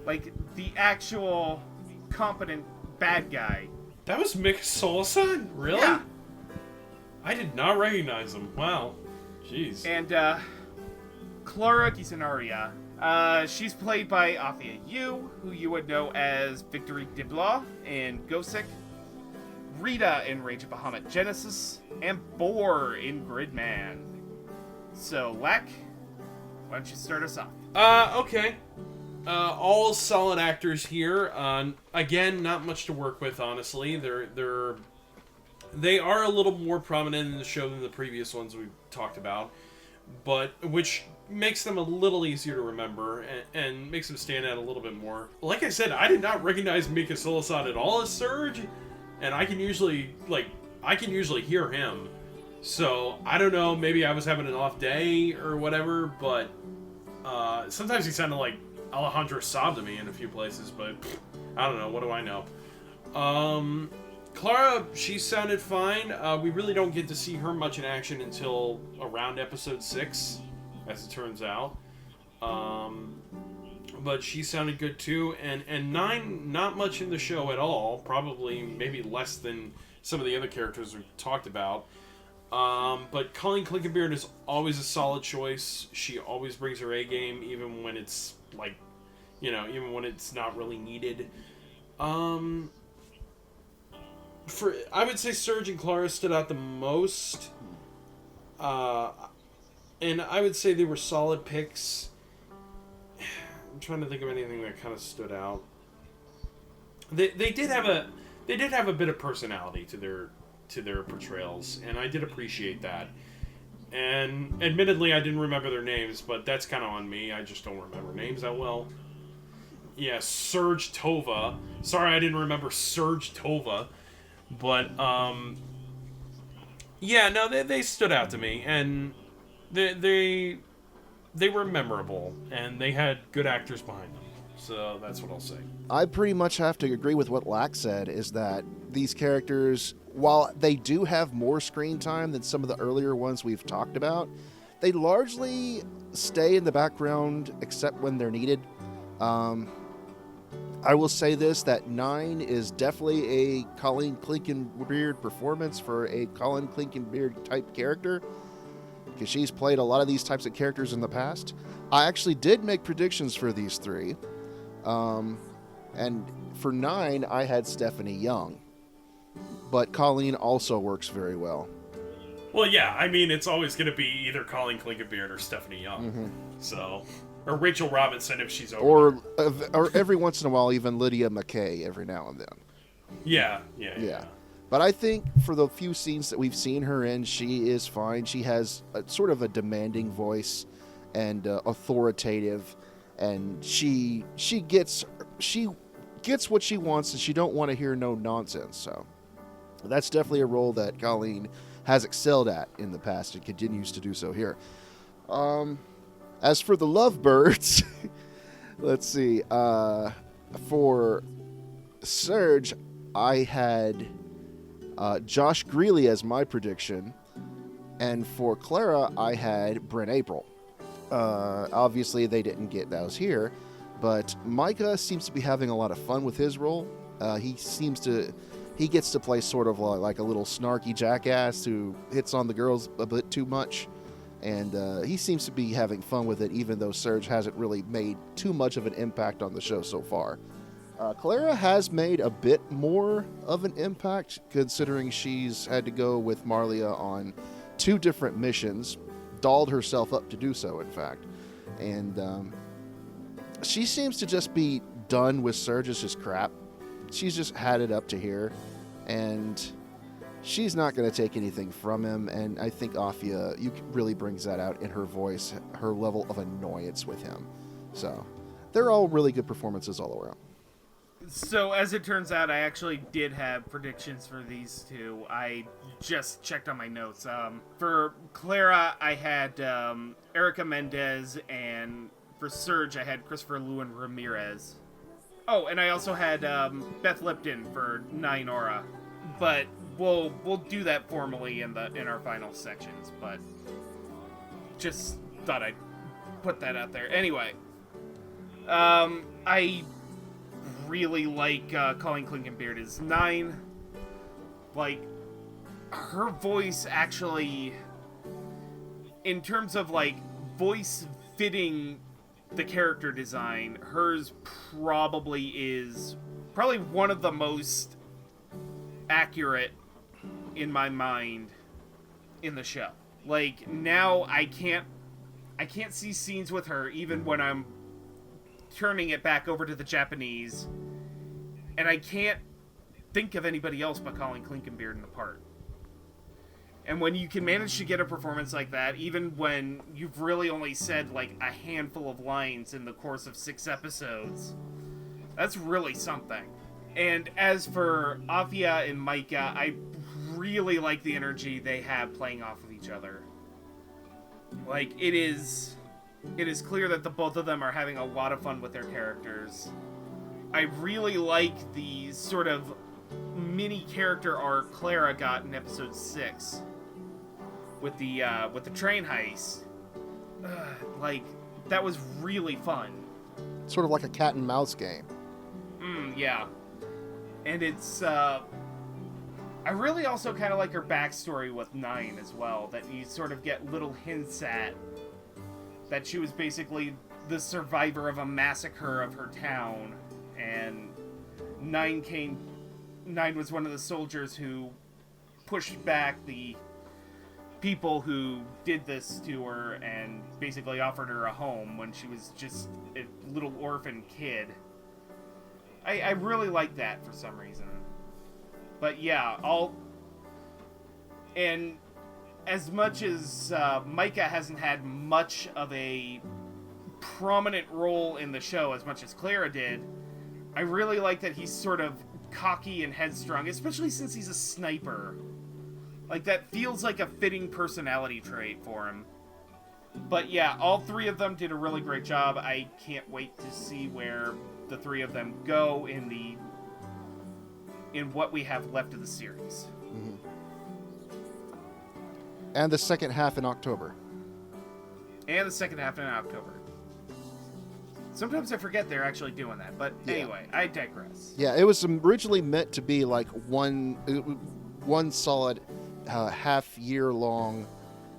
Like, the actual competent bad guy. That was Mick Solson? Really? Yeah. I did not recognize him. Wow. Jeez. And, Clara Kisanaria. She's played by Athia Yu, who you would know as Victory Dibla in Gosick, Rita in Rage of Bahamut Genesis, and Boar in Gridman. So, Lac, why don't you start us off? Okay. All solid actors here. Again, not much to work with, honestly. They are a little more prominent in the show than the previous ones we talked about, but which makes them a little easier to remember and makes them stand out a little bit more. Like I said, I did not recognize Mika Solasad at all as Serge, and I can usually hear him. So I don't know, maybe I was having an off day or whatever, but sometimes he sounded like Alejandro Saab to me in a few places, but I don't know, what do I know? Clara, she sounded fine. We really don't get to see her much in action until around episode 6, as it turns out. but she sounded good too. And 9, not much in the show at all. Probably maybe less than some of the other characters we talked about. But Colleen Clinkenbeard is always a solid choice. She always brings her A game, even when it's like, even when it's not really needed. I would say Serge and Clara stood out the most. And I would say they were solid picks. I'm trying to think of anything that kind of stood out. They did have a bit of personality to their portrayals, and I did appreciate that. And admittedly, I didn't remember their names, but that's kind of on me. I just don't remember names that well. Yeah, Serge Tova. Sorry, I didn't remember Serge Tova, but yeah, no, they stood out to me, and they were memorable, and they had good actors behind them. So that's what I'll say. I pretty much have to agree with what Lack said, is that these characters, while they do have more screen time than some of the earlier ones we've talked about, they largely stay in the background except when they're needed. I will say this, that 9 is definitely a Colleen Clinkenbeard performance for a Colleen Clinkenbeard type character, because she's played a lot of these types of characters in the past. I actually did make predictions for these 3. And for 9, I had Stephanie Young. But Colleen also works very well. Well, yeah, I mean, it's always going to be either Colleen Clinkenbeard or Stephanie Young. Mm-hmm. So, or Rachel Robinson if she's over. Or every once in a while, even Lydia McKay every now and then. Yeah. But I think for the few scenes that we've seen her in, she is fine. She has sort of a demanding voice and authoritative, and she gets what she wants, and she don't want to hear no nonsense. So that's definitely a role that Colleen has excelled at in the past and continues to do so here. As for the Lovebirds, let's see. For Serge, I had Josh Greeley as my prediction, and for Clara, I had Bryn April. Obviously, they didn't get those here, but Micah seems to be having a lot of fun with his role. He gets to play sort of like a little snarky jackass who hits on the girls a bit too much, and he seems to be having fun with it, even though Serge hasn't really made too much of an impact on the show so far. Clara has made a bit more of an impact, considering she's had to go with Marlia on 2 different missions, dolled herself up to do so, in fact. And she seems to just be done with Serge's just crap. She's just had it up to here, and she's not going to take anything from him, and I think Afia really brings that out in her voice, her level of annoyance with him. So they're all really good performances all around. So, as it turns out, I actually did have predictions for these 2. I just checked on my notes. For Clara, I had Erica Mendez, and for Serge, I had Christopher Lewin Ramirez. Oh, and I also had Beth Lipton for Nynora. But we'll do that formally in our final sections. But just thought I'd put that out there. Anyway, I really like Colleen Clinkenbeard as 9. Like, her voice actually, in terms of like voice fitting the character design, hers probably one of the most accurate in my mind in the show. Like, now I can't see scenes with her even when I'm turning it back over to the Japanese, and I can't think of anybody else but Colleen Clinkenbeard in the part. And when you can manage to get a performance like that, even when you've really only said like a handful of lines in the course of 6 episodes, that's really something. And as for Afia and Micah, I really like the energy they have playing off of each other. Like, it is clear that the both of them are having a lot of fun with their characters. I really like the sort of mini character arc Clara got in episode 6 with the train heist. Like, that was really fun. sort of like a cat and mouse game. Yeah. And it's, I really also kind of like her backstory with 9 as well, that you sort of get little hints at that she was basically the survivor of a massacre of her town, and 9 was one of the soldiers who pushed back the people who did this to her and basically offered her a home when she was just a little orphan kid. I really like that for some reason. But yeah, and as much as Micah hasn't had much of a prominent role in the show as much as Clara did, I really like that he's sort of cocky and headstrong, especially since he's a sniper. Like, that feels like a fitting personality trait for him. But yeah, all 3 of them did a really great job. I can't wait to see where the 3 of them go in what we have left of the series. Mm-hmm. And the second half in October. Sometimes I forget they're actually doing that, but anyway, I digress. Yeah, it was originally meant to be like one solid half-year-long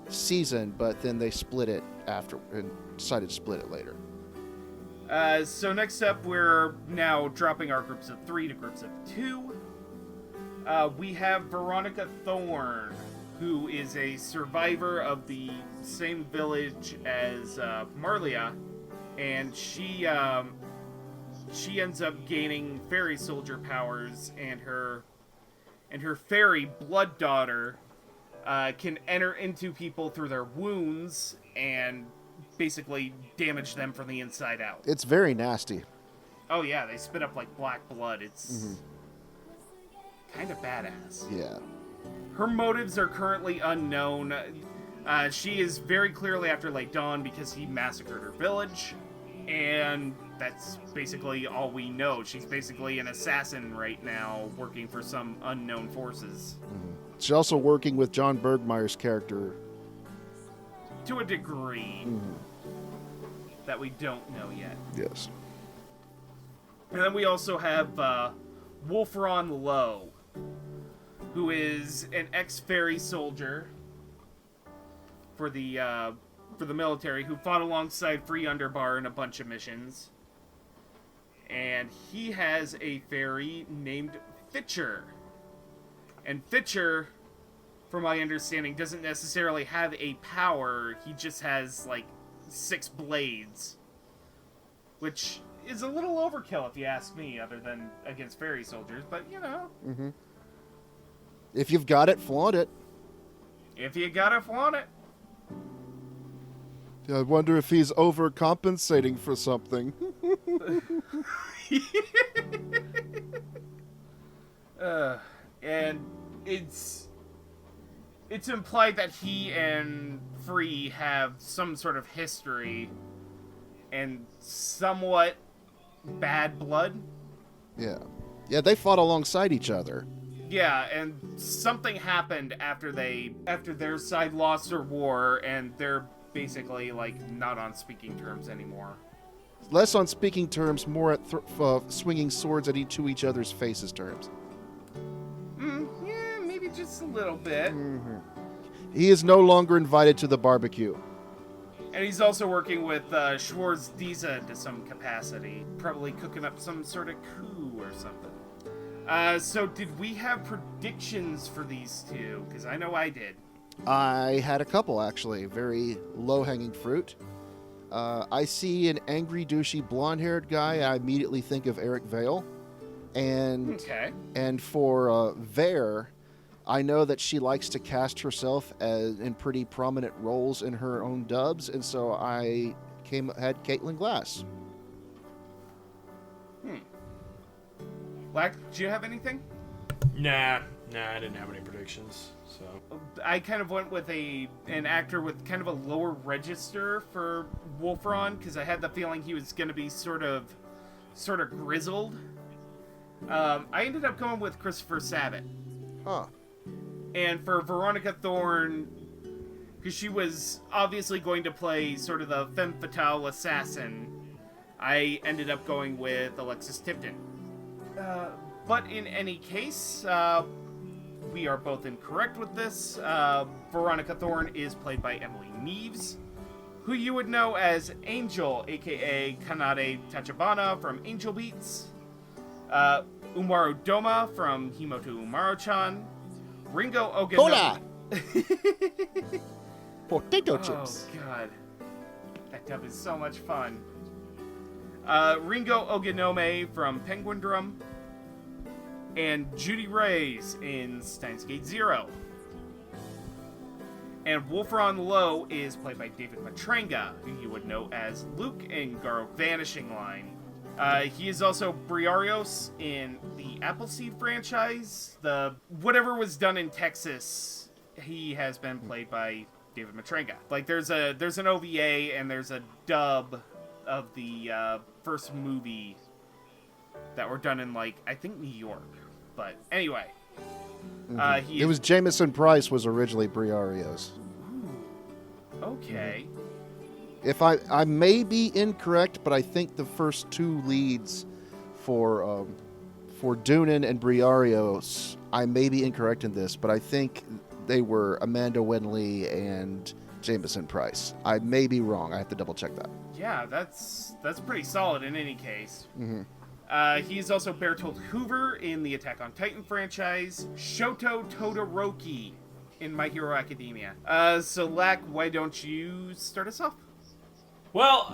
season, but then they split it after and decided to split it later. So next up, we're now dropping our groups of 3 to groups of 2. We have Veronica Thorne, who is a survivor of the same village as Marlia, and she ends up gaining fairy soldier powers, and her fairy blood daughter can enter into people through their wounds and basically damage them from the inside out. It's very nasty. Oh yeah, they spit up like black blood. It's kind of badass. Yeah. Her motives are currently unknown. She is very clearly after Late Dawn because he massacred her village, and that's basically all we know. She's basically an assassin right now, working for some unknown forces. She's also working with John Burgmaier's character. To a degree that we don't know yet. Yes. And then we also have Wolfron Lowe, who is an ex-fairy soldier for the military, who fought alongside Free Underbar in a bunch of missions. And he has a fairy named Fitcher. And Fitcher, from my understanding, doesn't necessarily have a power. He just has, like, 6 blades. Which is a little overkill, if you ask me, other than against fairy soldiers. But, you know. Mm-hmm. If you've got it, flaunt it. If you gotta flaunt it. I wonder if he's overcompensating for something. And it's implied that he and Free have some sort of history and somewhat bad blood. Yeah. Yeah, they fought alongside each other. Yeah, and something happened after their side lost their war, and they're basically, like, not on speaking terms anymore. Less on speaking terms, more at swinging swords at each other's faces terms. Yeah, maybe just a little bit. Mm-hmm. He is no longer invited to the barbecue. And he's also working with Schwarz Diza to some capacity. Probably cooking up some sort of coup or something. So did we have predictions for these two? Because I know I did. I had a couple, actually. Very low-hanging fruit. I see an angry, douchey, blonde-haired guy. I immediately think of Eric Vale. And for Vare, I know that she likes to cast herself in pretty prominent roles in her own dubs, and so I had Caitlin Glass. Lack, do you have anything? Nah, I didn't have any predictions. So I kind of went with an actor with kind of a lower register for Wolfron, because I had the feeling he was going to be sort of grizzled. I ended up going with Christopher Sabat. Huh. And for Veronica Thorne, because she was obviously going to play sort of the femme fatale assassin, I ended up going with Alexis Tipton. But in any case, we are both incorrect with this. Veronica Thorne is played by Emily Neves, who you would know as Angel, aka Kanade Tachibana from Angel Beats, Umaru Doma from Himoto Umaru-chan, Ringo Oganome... Cola! Potato chips. Oh, God. That dub is so much fun. Ringo Oganome from Penguin Drum, and Judy Reyes in Steins Gate Zero. And Wolfron Lowe is played by David Matranga, who you would know as Luke in Garo Vanishing Line. He is also Briarios in the Appleseed franchise. The whatever was done in Texas, he has been played by David Matranga. Like there's an OVA and there's a dub of the first movie that were done in, like, I think New York. But anyway, It was Jameson Price was originally Briarios. Okay. If I may be incorrect, but I think the first two leads for Doonan and Briarios, I may be incorrect in this, but I think they were Amanda Winley and Jameson Price. I may be wrong. I have to double check that. Yeah, that's pretty solid in any case. Mm-hmm. He's also Bertolt Hoover in the Attack on Titan franchise, Shoto Todoroki in My Hero Academia. So Lac, why don't you start us off? Well,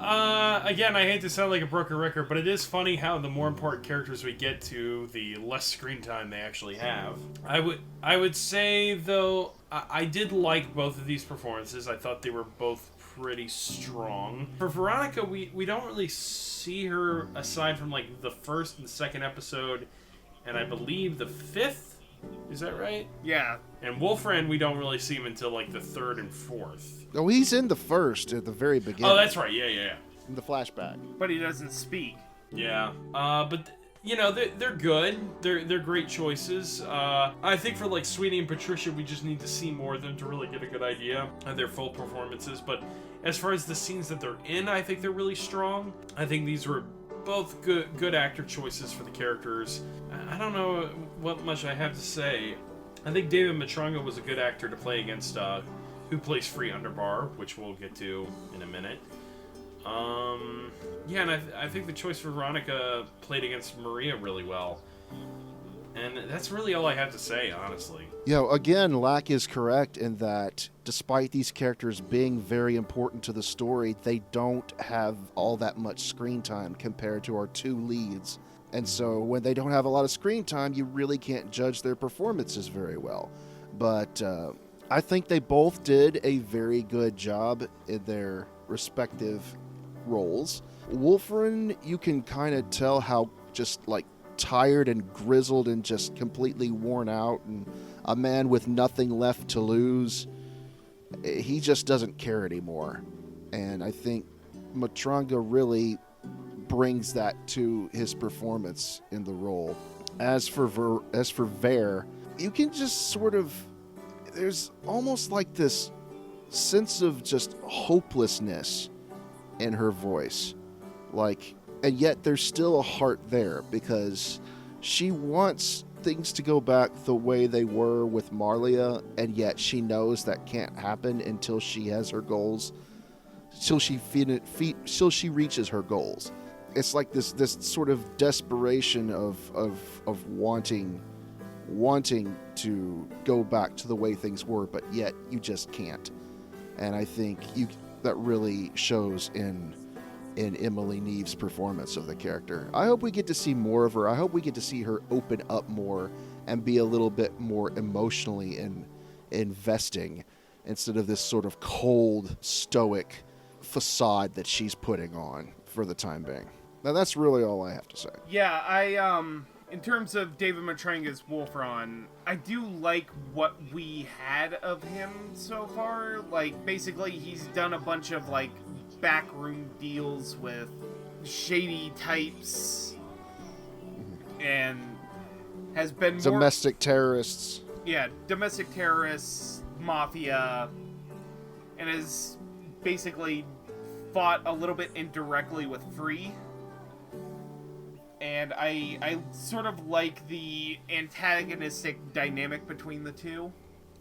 again, I hate to sound like a broken record, but it is funny how the more important characters we get to, the less screen time they actually have. I would say, though, I did like both of these performances. I thought they were both pretty strong. For Veronica, we don't really see her aside from, like, the first and second episode, and I believe the fifth. Is that right? Yeah. And Wolfram, we don't really see him until, like, the third and fourth. Oh, he's in the first at the very beginning. Oh, that's right. Yeah. In the flashback. But he doesn't speak. Yeah. But you know, they're good. They're great choices. I think for, like, Sweetie and Patricia, we just need to see more of them to really get a good idea of their full performances. But as far as the scenes that they're in, I think they're really strong. I think these were both good actor choices for the characters. I don't know what much I have to say. I think David Matranga was a good actor to play against who plays Free Underbar, which we'll get to in a minute. Yeah, and I think the choice for Veronica played against Maria really well. And that's really all I have to say, honestly. Again, Lac is correct in that despite these characters being very important to the story, they don't have all that much screen time compared to our two leads. And so when they don't have a lot of screen time, you really can't judge their performances very well. But I think they both did a very good job in their respective roles. Wolfram, you can kind of tell how just, like, tired and grizzled and just completely worn out and a man with nothing left to lose. He just doesn't care anymore. And I think Matranga really brings that to his performance in the role. As for Ver, you can just sort of, there's almost like this sense of just hopelessness in her voice. Like, and yet there's still a heart there because she wants things to go back the way they were with Marlia, and yet she knows that can't happen until she has her goals, till she reaches her goals. It's like this sort of desperation of wanting to go back to the way things were, but yet you just can't. And I think that really shows in Emily Neves' performance of the character. I hope we get to see more of her. I hope we get to see her open up more and be a little bit more emotionally investing instead of this sort of cold, stoic facade that she's putting on for the time being. Now, that's really all I have to say. Yeah, in terms of David Matranga's Wolfram, I do like what we had of him so far. Like, basically, he's done a bunch of, like, backroom deals with shady types and has been more... Domestic terrorists. Yeah, domestic terrorists, mafia, and has basically fought a little bit indirectly with Free and I sort of like the antagonistic dynamic between the two.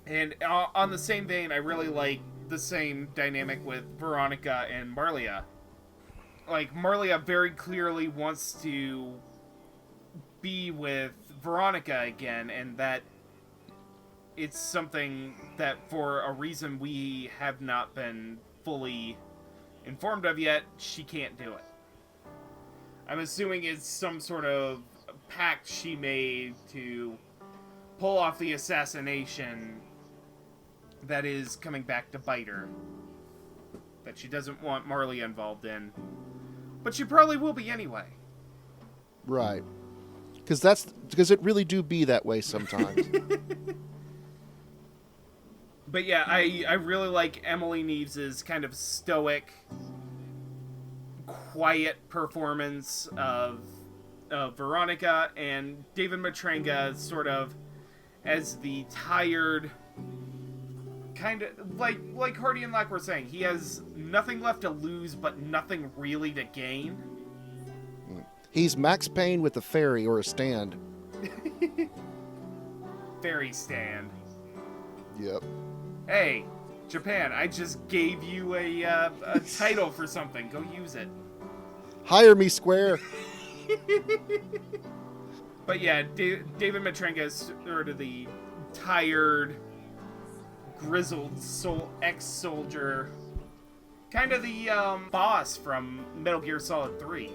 And on the same vein, I really like the same dynamic with Veronica and Marlia. Like, Marlia very clearly wants to be with Veronica again, and that it's something that, for a reason we have not been fully informed of yet, she can't do it. I'm assuming it's some sort of pact she made to pull off the assassination that is coming back to bite her, that she doesn't want Marley involved in. But she probably will be anyway. Right. Because it really do be that way sometimes. But yeah, I really like Emily Neves' kind of stoic, quiet performance of Veronica, and David Matranga sort of as the tired, kind of like Hardy and Lac were saying, he has nothing left to lose but nothing really to gain. He's Max Payne with a ferry or a stand. Ferry stand. Yep. Hey, Japan, I just gave you a title for something. Go use it. Hire me, Square. But yeah, David Matranga is sort of the tired, grizzled ex-soldier. Kind of the boss from Metal Gear Solid 3.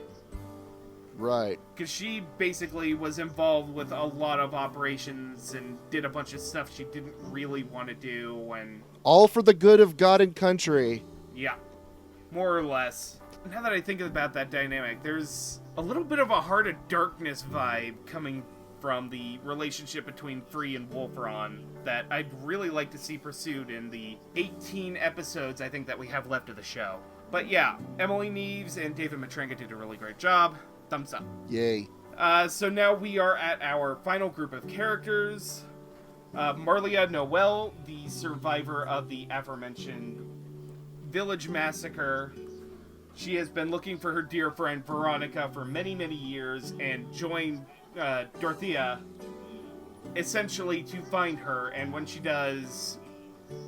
Right. Because she basically was involved with a lot of operations and did a bunch of stuff she didn't really want to do, and... All for the good of God and country. Yeah. More or less. Now that I think about that dynamic, there's a little bit of a Heart of Darkness vibe coming from the relationship between Free and Wolfron that I'd really like to see pursued in the 18 episodes I think that we have left of the show. But yeah, Emily Neves and David Matranga did a really great job. Thumbs up. Yay. So now we are at our final group of characters. Marlia Noel, the survivor of the aforementioned village massacre. She has been looking for her dear friend Veronica for many, many years and joined Dorothea essentially to find her. And when she does,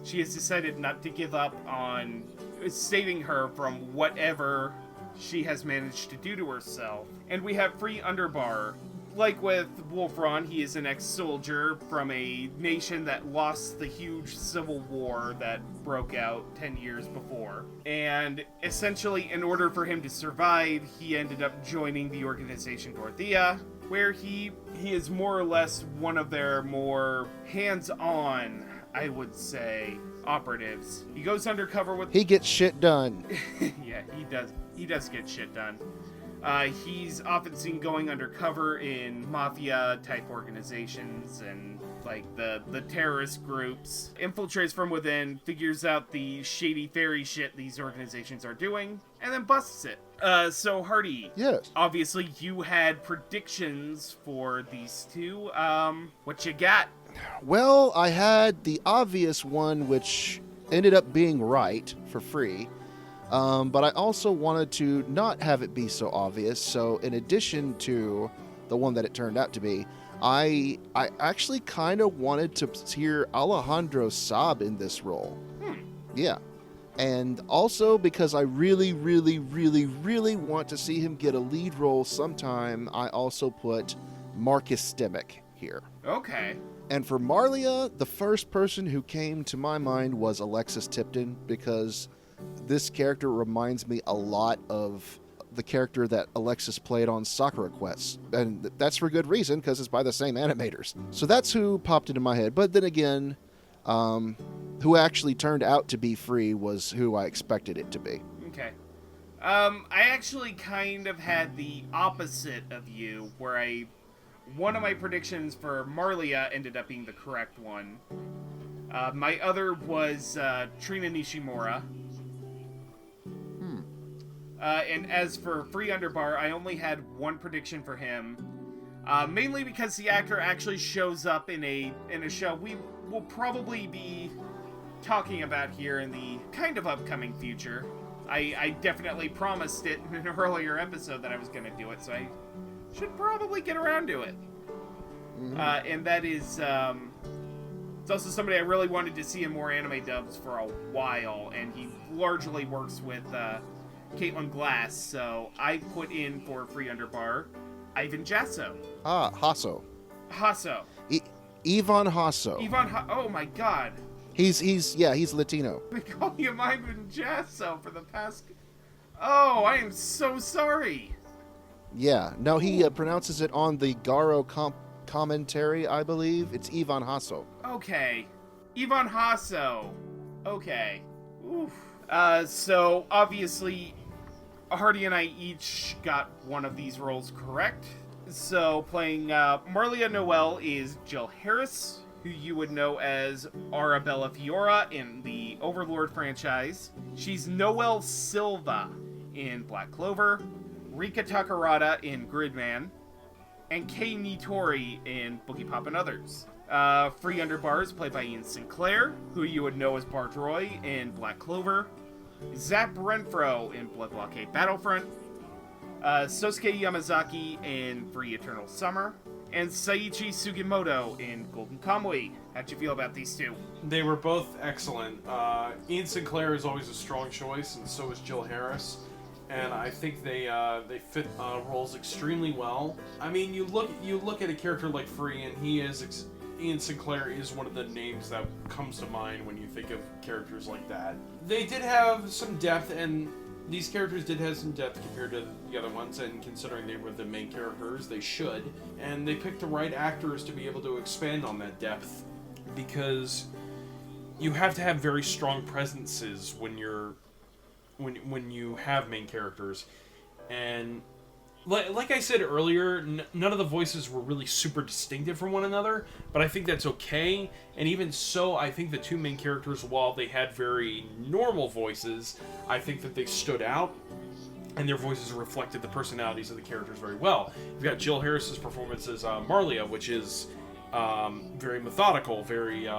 she has decided not to give up on saving her from whatever she has managed to do to herself. And we have Free Underbar. Like with Wolfron, he is an ex-soldier from a nation that lost the huge civil war that broke out 10 years before. And essentially, in order for him to survive, he ended up joining the organization Dorothea, where he is more or less one of their more hands-on, I would say, operatives. He goes undercover with... He gets shit done. Yeah, he does. He does get shit done. He's often seen going undercover in mafia-type organizations and, like, the terrorist groups. Infiltrates from within, figures out the shady fairy shit these organizations are doing, and then busts it. So, Hardy. Yes. Obviously, you had predictions for these two. What you got? Well, I had the obvious one, which ended up being right for Free. But I also wanted to not have it be so obvious. So in addition to the one that it turned out to be, I actually kind of wanted to hear Alejandro Saab in this role. Yeah. And also because I really, really, really, really want to see him get a lead role sometime, I also put Marcus Stemmick here. Okay. And for Marlia, the first person who came to my mind was Alexis Tipton, because this character reminds me a lot of the character that Alexis played on Sakura Quest. And that's for good reason, because it's by the same animators. So that's who popped into my head. But then again, who actually turned out to be Free was who I expected it to be. Okay. I actually kind of had the opposite of you, where one of my predictions for Marlia ended up being the correct one. My other was Trina Nishimura. And as for Free Underbar, I only had one prediction for him. Mainly because the actor actually shows up in a show we will probably be talking about here in the kind of upcoming future. I definitely promised it in an earlier episode that I was going to do it, so I should probably get around to it. And that is, it's also somebody I really wanted to see in more anime dubs for a while, and he largely works with Caitlin Glass, so I put in for Free Underbar, Ivan Jasso. Hasso. Hasso. Ivan Hasso. Oh my god. He's Latino. I've been calling him Ivan Jasso for the past... Oh, I am so sorry. Yeah, no, he pronounces it on the Garo commentary, I believe. It's Ivan Hasso. Okay. Ivan Hasso. Okay. Oof. So, obviously, Hardy and I each got one of these roles correct. So, playing Marlia Noel is Jill Harris, who you would know as Arabella Fiora in the Overlord franchise. She's Noel Silva in Black Clover, Rika Takarada in Gridman, and Kei Nitori in Boogie Pop and Others. Free Underbar is played by Ian Sinclair, who you would know as Bardroy in Black Clover, Zap Renfro in Blood Blockade Battlefront, Sosuke Yamazaki in Free Eternal Summer, and Saiichi Sugimoto in Golden Kamuy. How'd you feel about these two? They were both excellent. Ian Sinclair is always a strong choice, and so is Jill Harris. And I think they fit roles extremely well. I mean, you look at a character like Free, and Ian Sinclair is one of the names that comes to mind when you think of characters like that. They did have some depth, and these characters did have some depth compared to the other ones, and considering they were the main characters, they should. And they picked the right actors to be able to expand on that depth, because you have to have very strong presences when you have main characters. And like I said earlier, none of the voices were really super distinctive from one another, but I think that's okay. And even so, I think the two main characters, while they had very normal voices, I think that they stood out, and their voices reflected the personalities of the characters very well. You've got Jill Harris's performance as Marlia, which is very methodical, very...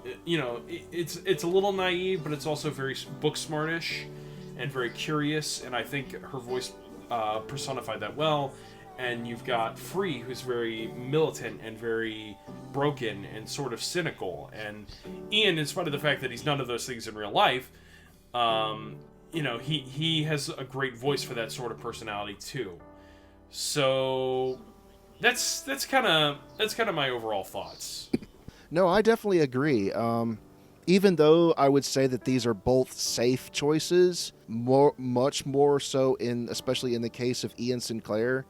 it's a little naive, but it's also very book smartish and very curious, and I think her voice personified that well. And you've got Free, who's very militant and very broken and sort of cynical. And Ian, in spite of the fact that he's none of those things in real life, he has a great voice for that sort of personality too. So that's kind of my overall thoughts. No, I definitely agree. Even though I would say that these are both safe choices, much more so especially in the case of Ian Sinclair,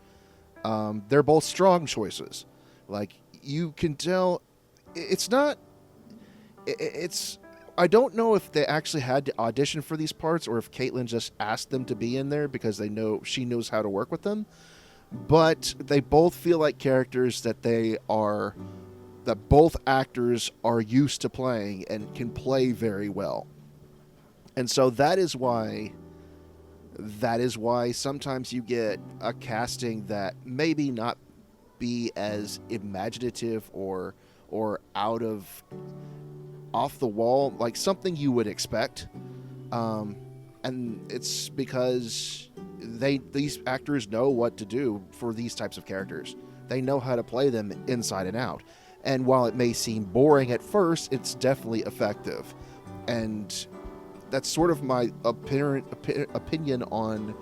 they're both strong choices. Like, you can tell, I don't know if they actually had to audition for these parts or if Caitlin just asked them to be in there because she knows how to work with them. But they both feel like characters that both actors are used to playing and can play very well. And so that is why sometimes you get a casting that maybe not be as imaginative or off the wall, like something you would expect. And it's because these actors know what to do for these types of characters. They know how to play them inside and out. And while it may seem boring at first, it's definitely effective. And that's sort of my opinion on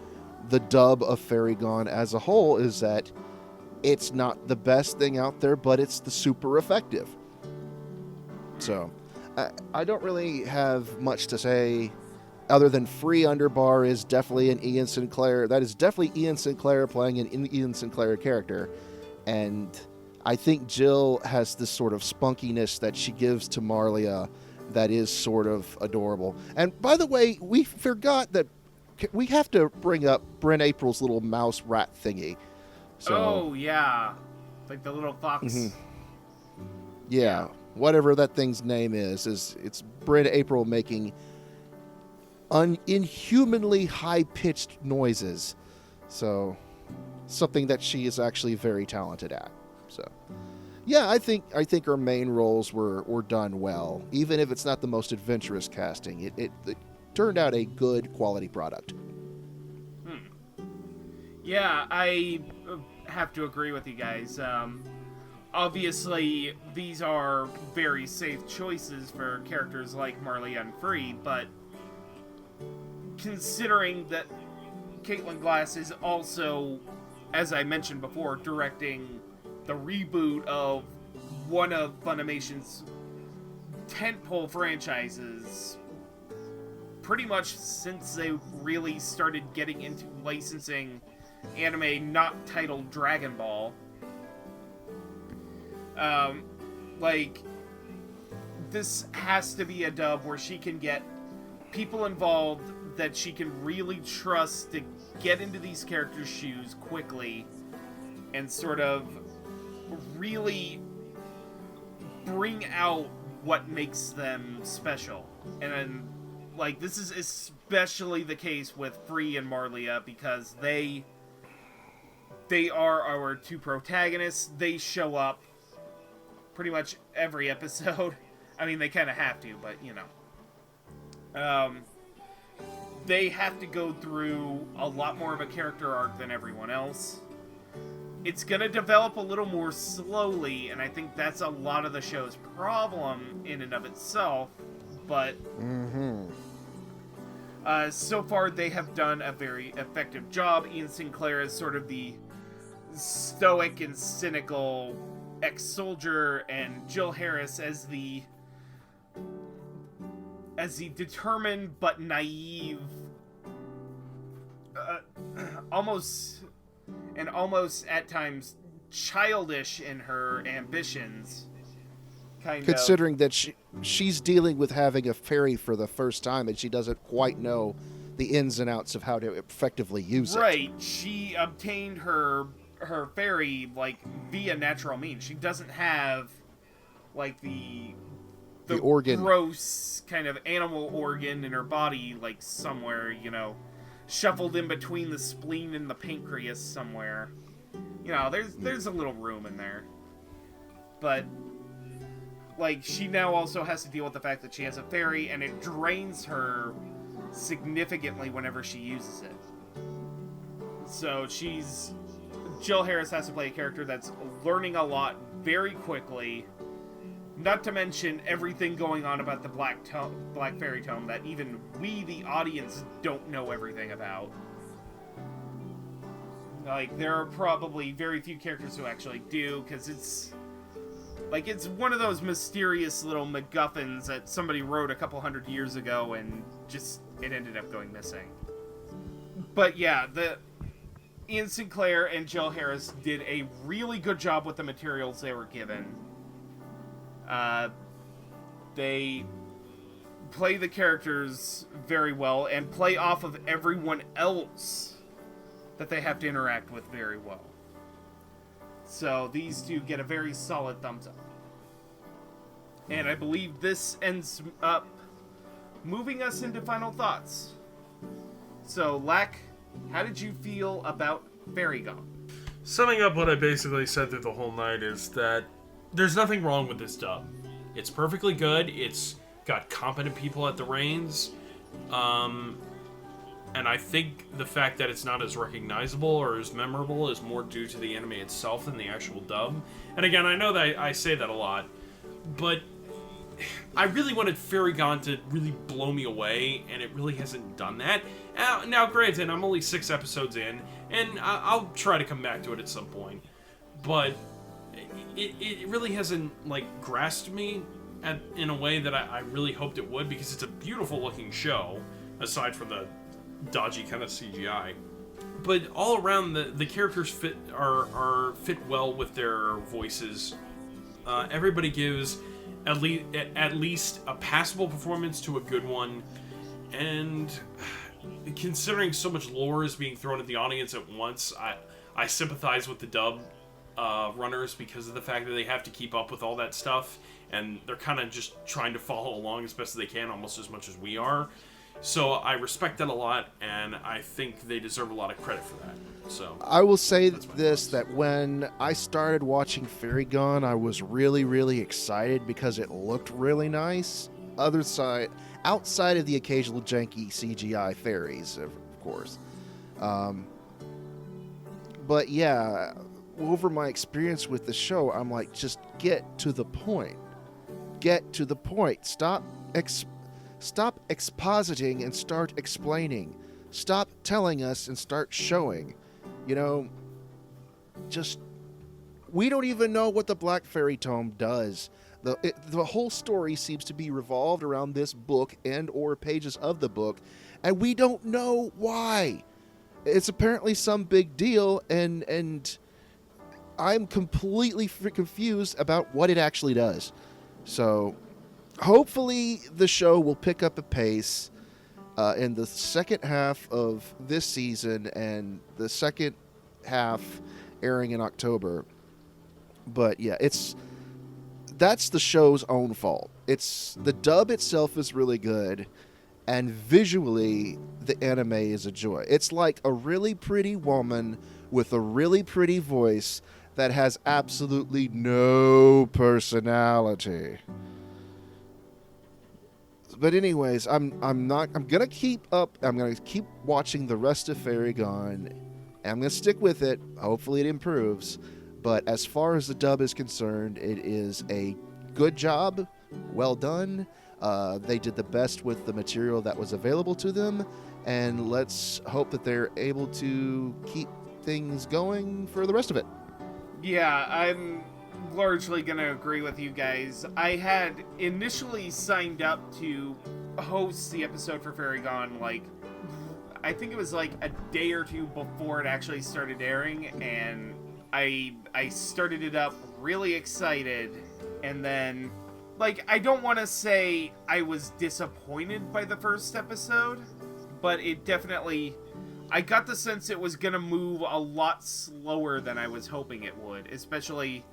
the dub of Fairy Gone as a whole, is that it's not the best thing out there, but it's the super effective. So I don't really have much to say other than Free Underbar is definitely an Ian Sinclair. That is definitely Ian Sinclair playing an Ian Sinclair character. And I think Jill has this sort of spunkiness that she gives to Marlia that is sort of adorable. And by the way, we forgot that we have to bring up Bryn April's little mouse rat thingy. So, oh, yeah. Like the little fox. Mm-hmm. Yeah, whatever that thing's name is it's Bryn April making inhumanly high-pitched noises. So, something that she is actually very talented at. So, yeah, I think her main roles were done well, even if it's not the most adventurous casting. It turned out a good quality product. Yeah, I have to agree with you guys. Obviously, these are very safe choices for characters like Marley and Free, but considering that Caitlin Glass is also, as I mentioned before, directing the reboot of one of Funimation's tentpole franchises, pretty much since they really started getting into licensing anime not titled Dragon Ball. This has to be a dub where she can get people involved that she can really trust to get into these characters' shoes quickly and sort of really bring out what makes them special. And this is especially the case with Free and Marlia, because they are our two protagonists. They show up pretty much every episode. I mean, they kind of have to, but you know. They have to go through a lot more of a character arc than everyone else. It's going to develop a little more slowly, and I think that's a lot of the show's problem in and of itself, but so far they have done a very effective job. Ian Sinclair is sort of the stoic and cynical ex-soldier, and Jill Harris as the determined but naive, almost at times childish in her ambitions. Considering that she's dealing with having a fairy for the first time and she doesn't quite know the ins and outs of how to effectively use it. Right, she obtained her fairy via natural means. She doesn't have the organ, gross kind of animal organ in her body, somewhere, shuffled in between the spleen and the pancreas somewhere. There's a little room in there. But, she now also has to deal with the fact that she has a fairy, and it drains her significantly whenever she uses it. So Jill Harris has to play a character that's learning a lot very quickly. Not to mention everything going on about the Black Fairy Tome that even we, the audience, don't know everything about. There are probably very few characters who actually do, because it's one of those mysterious little MacGuffins that somebody wrote a couple hundred years ago and it ended up going missing. But yeah, Ian Sinclair and Jill Harris did a really good job with the materials they were given. They play the characters very well and play off of everyone else that they have to interact with very well. So these two get a very solid thumbs up. And I believe this ends up moving us into final thoughts. So, Lac, how did you feel about Fairy Gone? Summing up what I basically said through the whole night is that there's nothing wrong with this dub. It's perfectly good. It's got competent people at the reins. And I think the fact that it's not as recognizable or as memorable is more due to the anime itself than the actual dub. And again, I know that I say that a lot, but I really wanted Fairy Gone to really blow me away, and it really hasn't done that. Now, granted, I'm only 6 episodes in, and I'll try to come back to it at some point. But it really hasn't, grasped me in a way that I really hoped it would, because it's a beautiful looking show, aside from the dodgy kind of CGI. But all around, the characters fit well with their voices. Everybody gives at least a passable performance to a good one, and considering so much lore is being thrown at the audience at once, I sympathize with the dub runners, because of the fact that they have to keep up with all that stuff, and they're kind of just trying to follow along as best as they can, almost as much as we are. So I respect that a lot, and I think they deserve a lot of credit for that. So I will say that when I started watching Fairy Gone, I was really, really excited because it looked really nice. Outside of the occasional janky CGI fairies, of course. But yeah, over my experience with the show, I'm like, just get to the point. Get to the point. Stop expositing and start explaining. Stop telling us and start showing. You know, just, we don't even know what the Black Fairy Tome does. The whole story seems to be revolved around this book and or pages of the book, and we don't know why. It's apparently some big deal, and I'm completely confused about what it actually does. So hopefully the show will pick up a pace in the second half of this season, and the second half airing in October. But yeah, that's the show's own fault. The dub itself is really good, and visually the anime is a joy. It's like a really pretty woman with a really pretty voice that has absolutely no personality. But anyways, I'm gonna keep watching the rest of Fairy Gone, and I'm gonna stick with it. Hopefully it improves. But as far as the dub is concerned, it is a good job, well done. They did the best with the material that was available to them, and let's hope that they're able to keep things going for the rest of it. Yeah, I'm largely going to agree with you guys. I had initially signed up to host the episode for Fairy Gone, like, I think it was like a day or two before it actually started airing, and I started it up really excited, and then, like, I don't want to say I was disappointed by the first episode, but it definitely, I got the sense it was going to move a lot slower than I was hoping it would, especially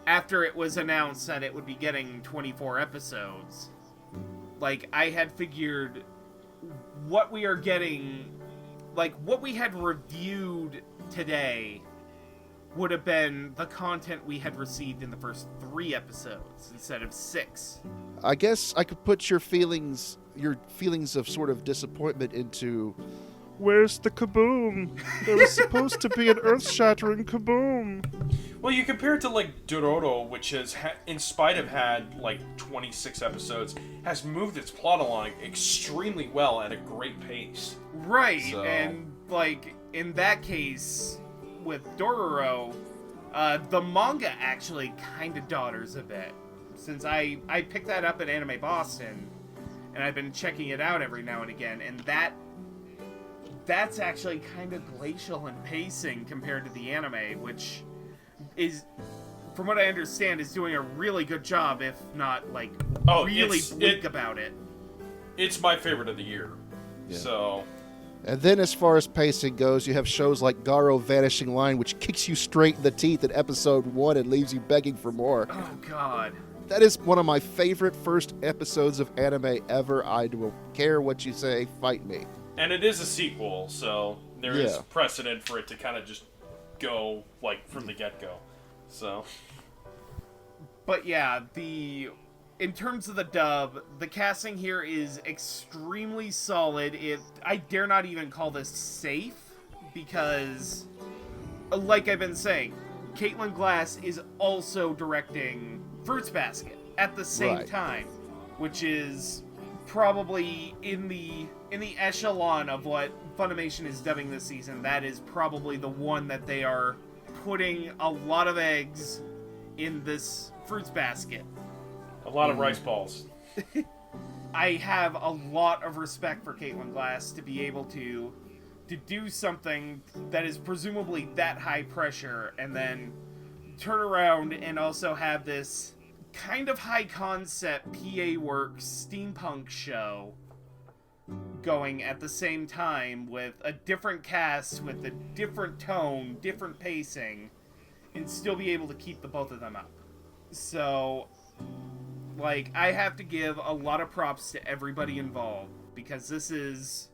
after it was announced that it would be getting 24 episodes. Like, I had figured what we are getting, like, what we had reviewed today would have been the content we had received in the first 3 episodes instead of 6. I guess I could put your feelings of sort of disappointment into, where's the kaboom? There was supposed to be an earth-shattering kaboom. Well, you compare it to, like, Dororo, which has, in spite of had, like, 26 episodes, has moved its plot along extremely well at a great pace. Right, So... and, like, in that case, with Dororo, the manga actually kind of daughters a bit. Since I picked that up at Anime Boston, and I've been checking it out every now and again, and that's actually kind of glacial in pacing compared to the anime, which is, from what I understand, is doing a really good job, if not, like, really bleak about it. It's my favorite of the year. Yeah. So... And then as far as pacing goes, you have shows like Garo Vanishing Line, which kicks you straight in the teeth at episode 1 and leaves you begging for more. Oh, God. That is one of my favorite first episodes of anime ever. I don't care what you say, fight me. And it is a sequel, so there is precedent for it to kind of just go, like, from the get-go. So... But yeah, in terms of the dub, the casting here is extremely solid. I dare not even call this safe, because, like I've been saying, Caitlin Glass is also directing Fruits Basket at the same time, which is probably in the echelon of what Funimation is dubbing this season. That is probably the one that they are putting a lot of eggs in this Fruits Basket. A lot of rice balls. I have a lot of respect for Caitlin Glass to be able to do something that is presumably that high pressure, and then turn around and also have this kind of high concept PA Works steampunk show going at the same time, with a different cast, with a different tone, different pacing, and still be able to keep the both of them up. So, like, I have to give a lot of props to everybody involved, because this is,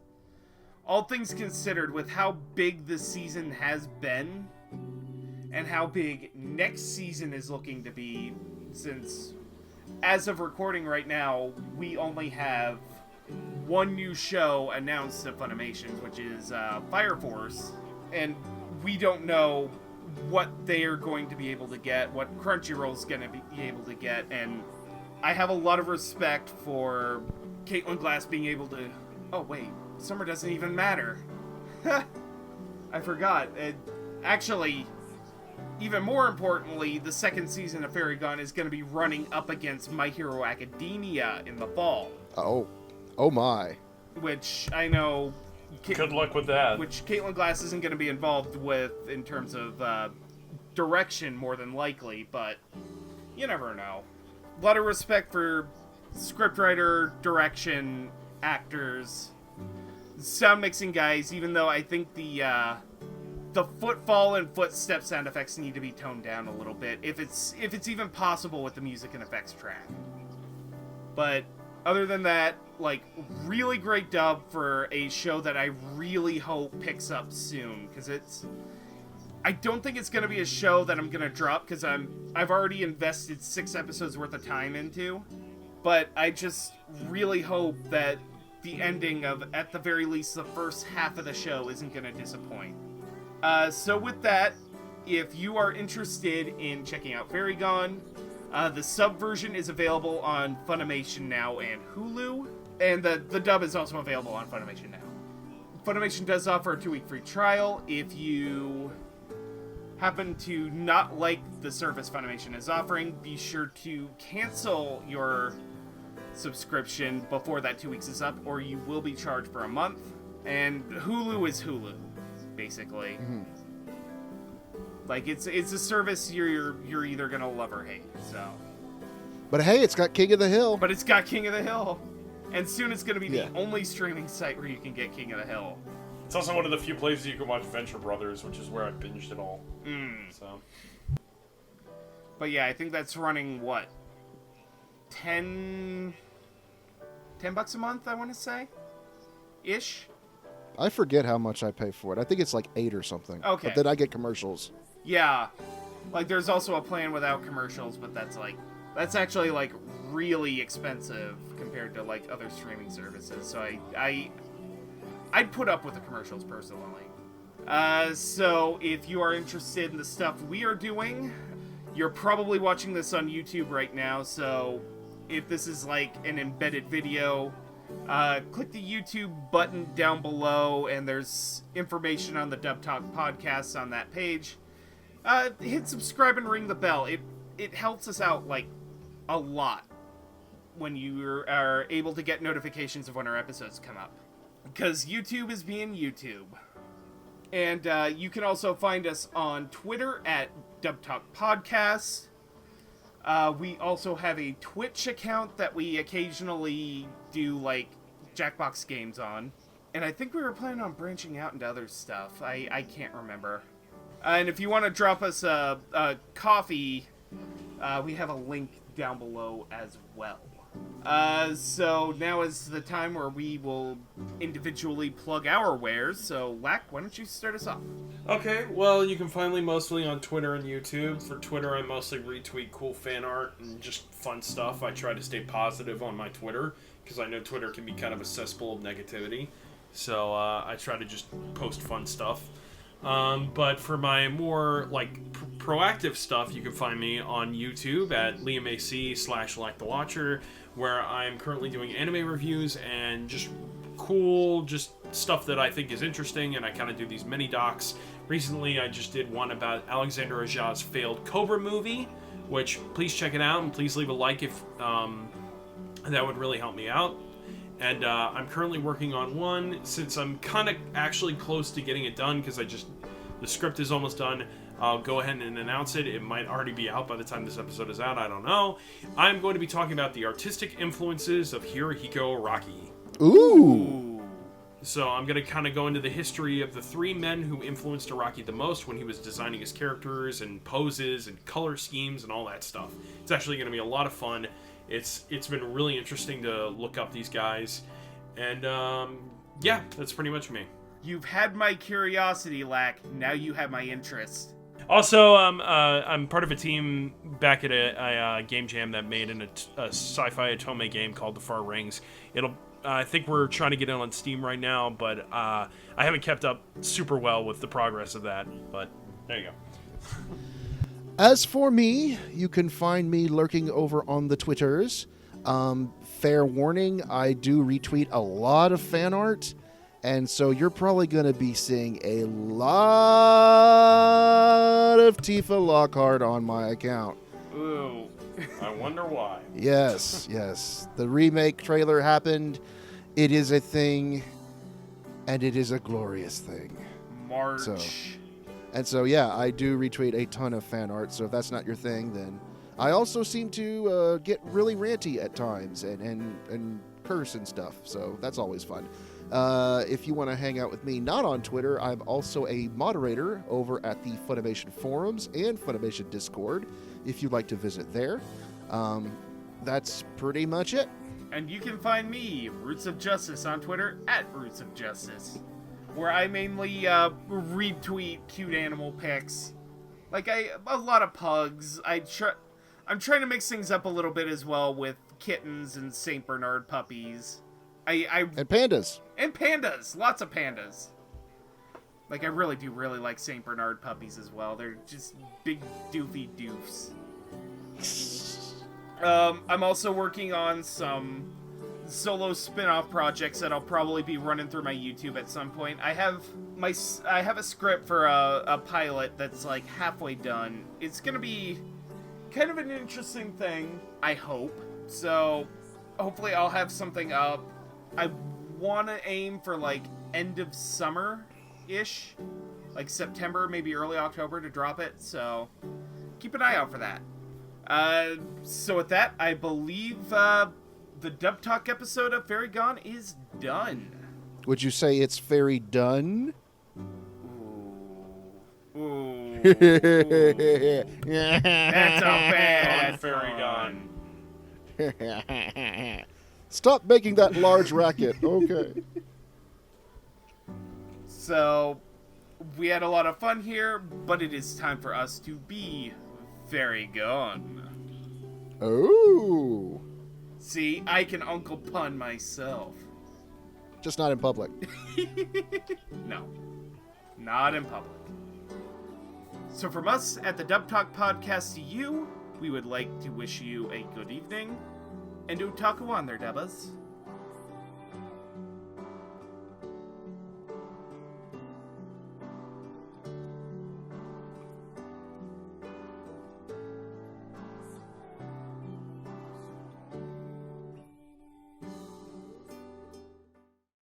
all things considered, with how big this season has been, and how big next season is looking to be, since, as of recording right now, we only have one new show announced at Funimation, which is Fire Force, and we don't know what they are going to be able to get, what Crunchyroll's going to be able to get, and I have a lot of respect for Caitlin Glass being able to... Oh, wait. Summer doesn't even matter. I forgot. Actually, even more importantly, the second season of Fairy Gun is going to be running up against My Hero Academia in the fall. Oh my. Which I know... Good luck with that. Which Caitlin Glass isn't going to be involved with in terms of direction, more than likely, but you never know. A lot of respect for scriptwriter, direction, actors, sound mixing guys, even though I think the footfall and footstep sound effects need to be toned down a little bit, if it's even possible with the music and effects track. But other than that, like, really great dub for a show that I really hope picks up soon, because I don't think it's going to be a show that I'm going to drop, because I've already invested 6 episodes worth of time into, but I just really hope that the ending of, at the very least, the first half of the show isn't going to disappoint. So with that, if you are interested in checking out Fairy Gone, the sub version is available on Funimation now and Hulu, and the dub is also available on Funimation now. Funimation does offer a 2-week free trial. If you happen to not like the service Funimation is offering, be sure to cancel your subscription before that 2 weeks is up, or you will be charged for a month. And Hulu is Hulu, basically. Mm-hmm. Like, it's a service you're either gonna love or hate. So, but hey, it's got King of the Hill. But it's got King of the Hill, and soon it's gonna be the only streaming site where you can get King of the Hill. It's also one of the few places you can watch Venture Brothers, which is where I binged it all. So, but yeah, I think that's running what, $10 a month, I want to say, ish. I forget how much I pay for it. I think it's like 8 or something. Okay. But then I get commercials. Yeah. Like, there's also a plan without commercials, but that's actually, like, really expensive compared to, like, other streaming services. So I'd put up with the commercials, personally. So if you are interested in the stuff we are doing, you're probably watching this on YouTube right now, so if this is, like, an embedded video, click the YouTube button down below, and there's information on the Dub Talk podcast on that page. Hit subscribe and ring the bell. It helps us out, like, a lot when you are able to get notifications of when our episodes come up. Because YouTube is being YouTube. And you can also find us on Twitter at Dub Talk Podcast. We also have a Twitch account that we occasionally do, like, Jackbox games on. And I think we were planning on branching out into other stuff. I can't remember. And if you want to drop us a coffee, we have a link down below as well. So now is the time where we will individually plug our wares. So, Lac, why don't you start us off? Okay, well, you can find me mostly on Twitter and YouTube. For Twitter, I mostly retweet cool fan art and just fun stuff. I try to stay positive on my Twitter, because I know Twitter can be kind of a cesspool of negativity. So I try to just post fun stuff. But for my more, like, proactive stuff, you can find me on YouTube at liamac/LacTheWatcher, where I'm currently doing anime reviews and just cool, just stuff that I think is interesting, and I kind of do these mini docs. Recently, I just did one about Alexander Aja's failed Cobra movie, which, please check it out, and please leave a like if that would really help me out. And I'm currently working on one, since I'm kind of actually close to getting it done, because the script is almost done. I'll go ahead and announce it. It might already be out by the time this episode is out, I don't know. I'm going to be talking about the artistic influences of Hirohiko Araki. Ooh! So I'm going to kind of go into the history of the 3 men who influenced Araki the most when he was designing his characters and poses and color schemes and all that stuff. It's actually going to be a lot of fun. It's been really interesting to look up these guys, and yeah, that's pretty much me. You've had my curiosity, Lac. Now you have my interest. Also, I'm part of a team back at a game jam that made a sci-fi otome game called The Far Rings. I think we're trying to get it on Steam right now, but I haven't kept up super well with the progress of that. But there you go. As for me, you can find me lurking over on the Twitters. Fair warning, I do retweet a lot of fan art, and so you're probably going to be seeing a lot of Tifa Lockhart on my account. Ooh, I wonder why. Yes. The remake trailer happened. It is a thing, and it is a glorious thing. March. So yeah, I do retweet a ton of fan art, so if that's not your thing, then I also seem to get really ranty at times and curse and stuff, so that's always fun. If you want to hang out with me not on Twitter, I'm also a moderator over at the Funimation forums and Funimation Discord, if you'd like to visit there. That's pretty much it. And you can find me, Roots of Justice, on Twitter at Roots of Justice, where I mainly retweet cute animal pics. Like, a lot of pugs. I'm trying to mix things up a little bit as well with kittens and St. Bernard puppies. And pandas. And pandas. Lots of pandas. Like, I really do like St. Bernard puppies as well. They're just big doofy doofs. I'm also working on some solo spin-off projects that I'll probably be running through my YouTube at some point. I have a script for a pilot that's like halfway done. It's gonna be kind of an interesting thing, I hope. So hopefully I'll have something up. I want to aim for like end of summer-ish, like September, maybe early October to drop it. So keep an eye out for that. So with that, I believe the Dub Talk episode of Fairy Gone is done. Would you say it's very done? Ooh. That's a bad Fairy Gone. Stop making that large racket. Okay. So, we had a lot of fun here, but it is time for us to be very gone. Oh. See, I can Uncle Pun myself. Just not in public. No, not in public. So from us at the Dub Talk Podcast to you, we would like to wish you a good evening, and otaku on there, Debbas.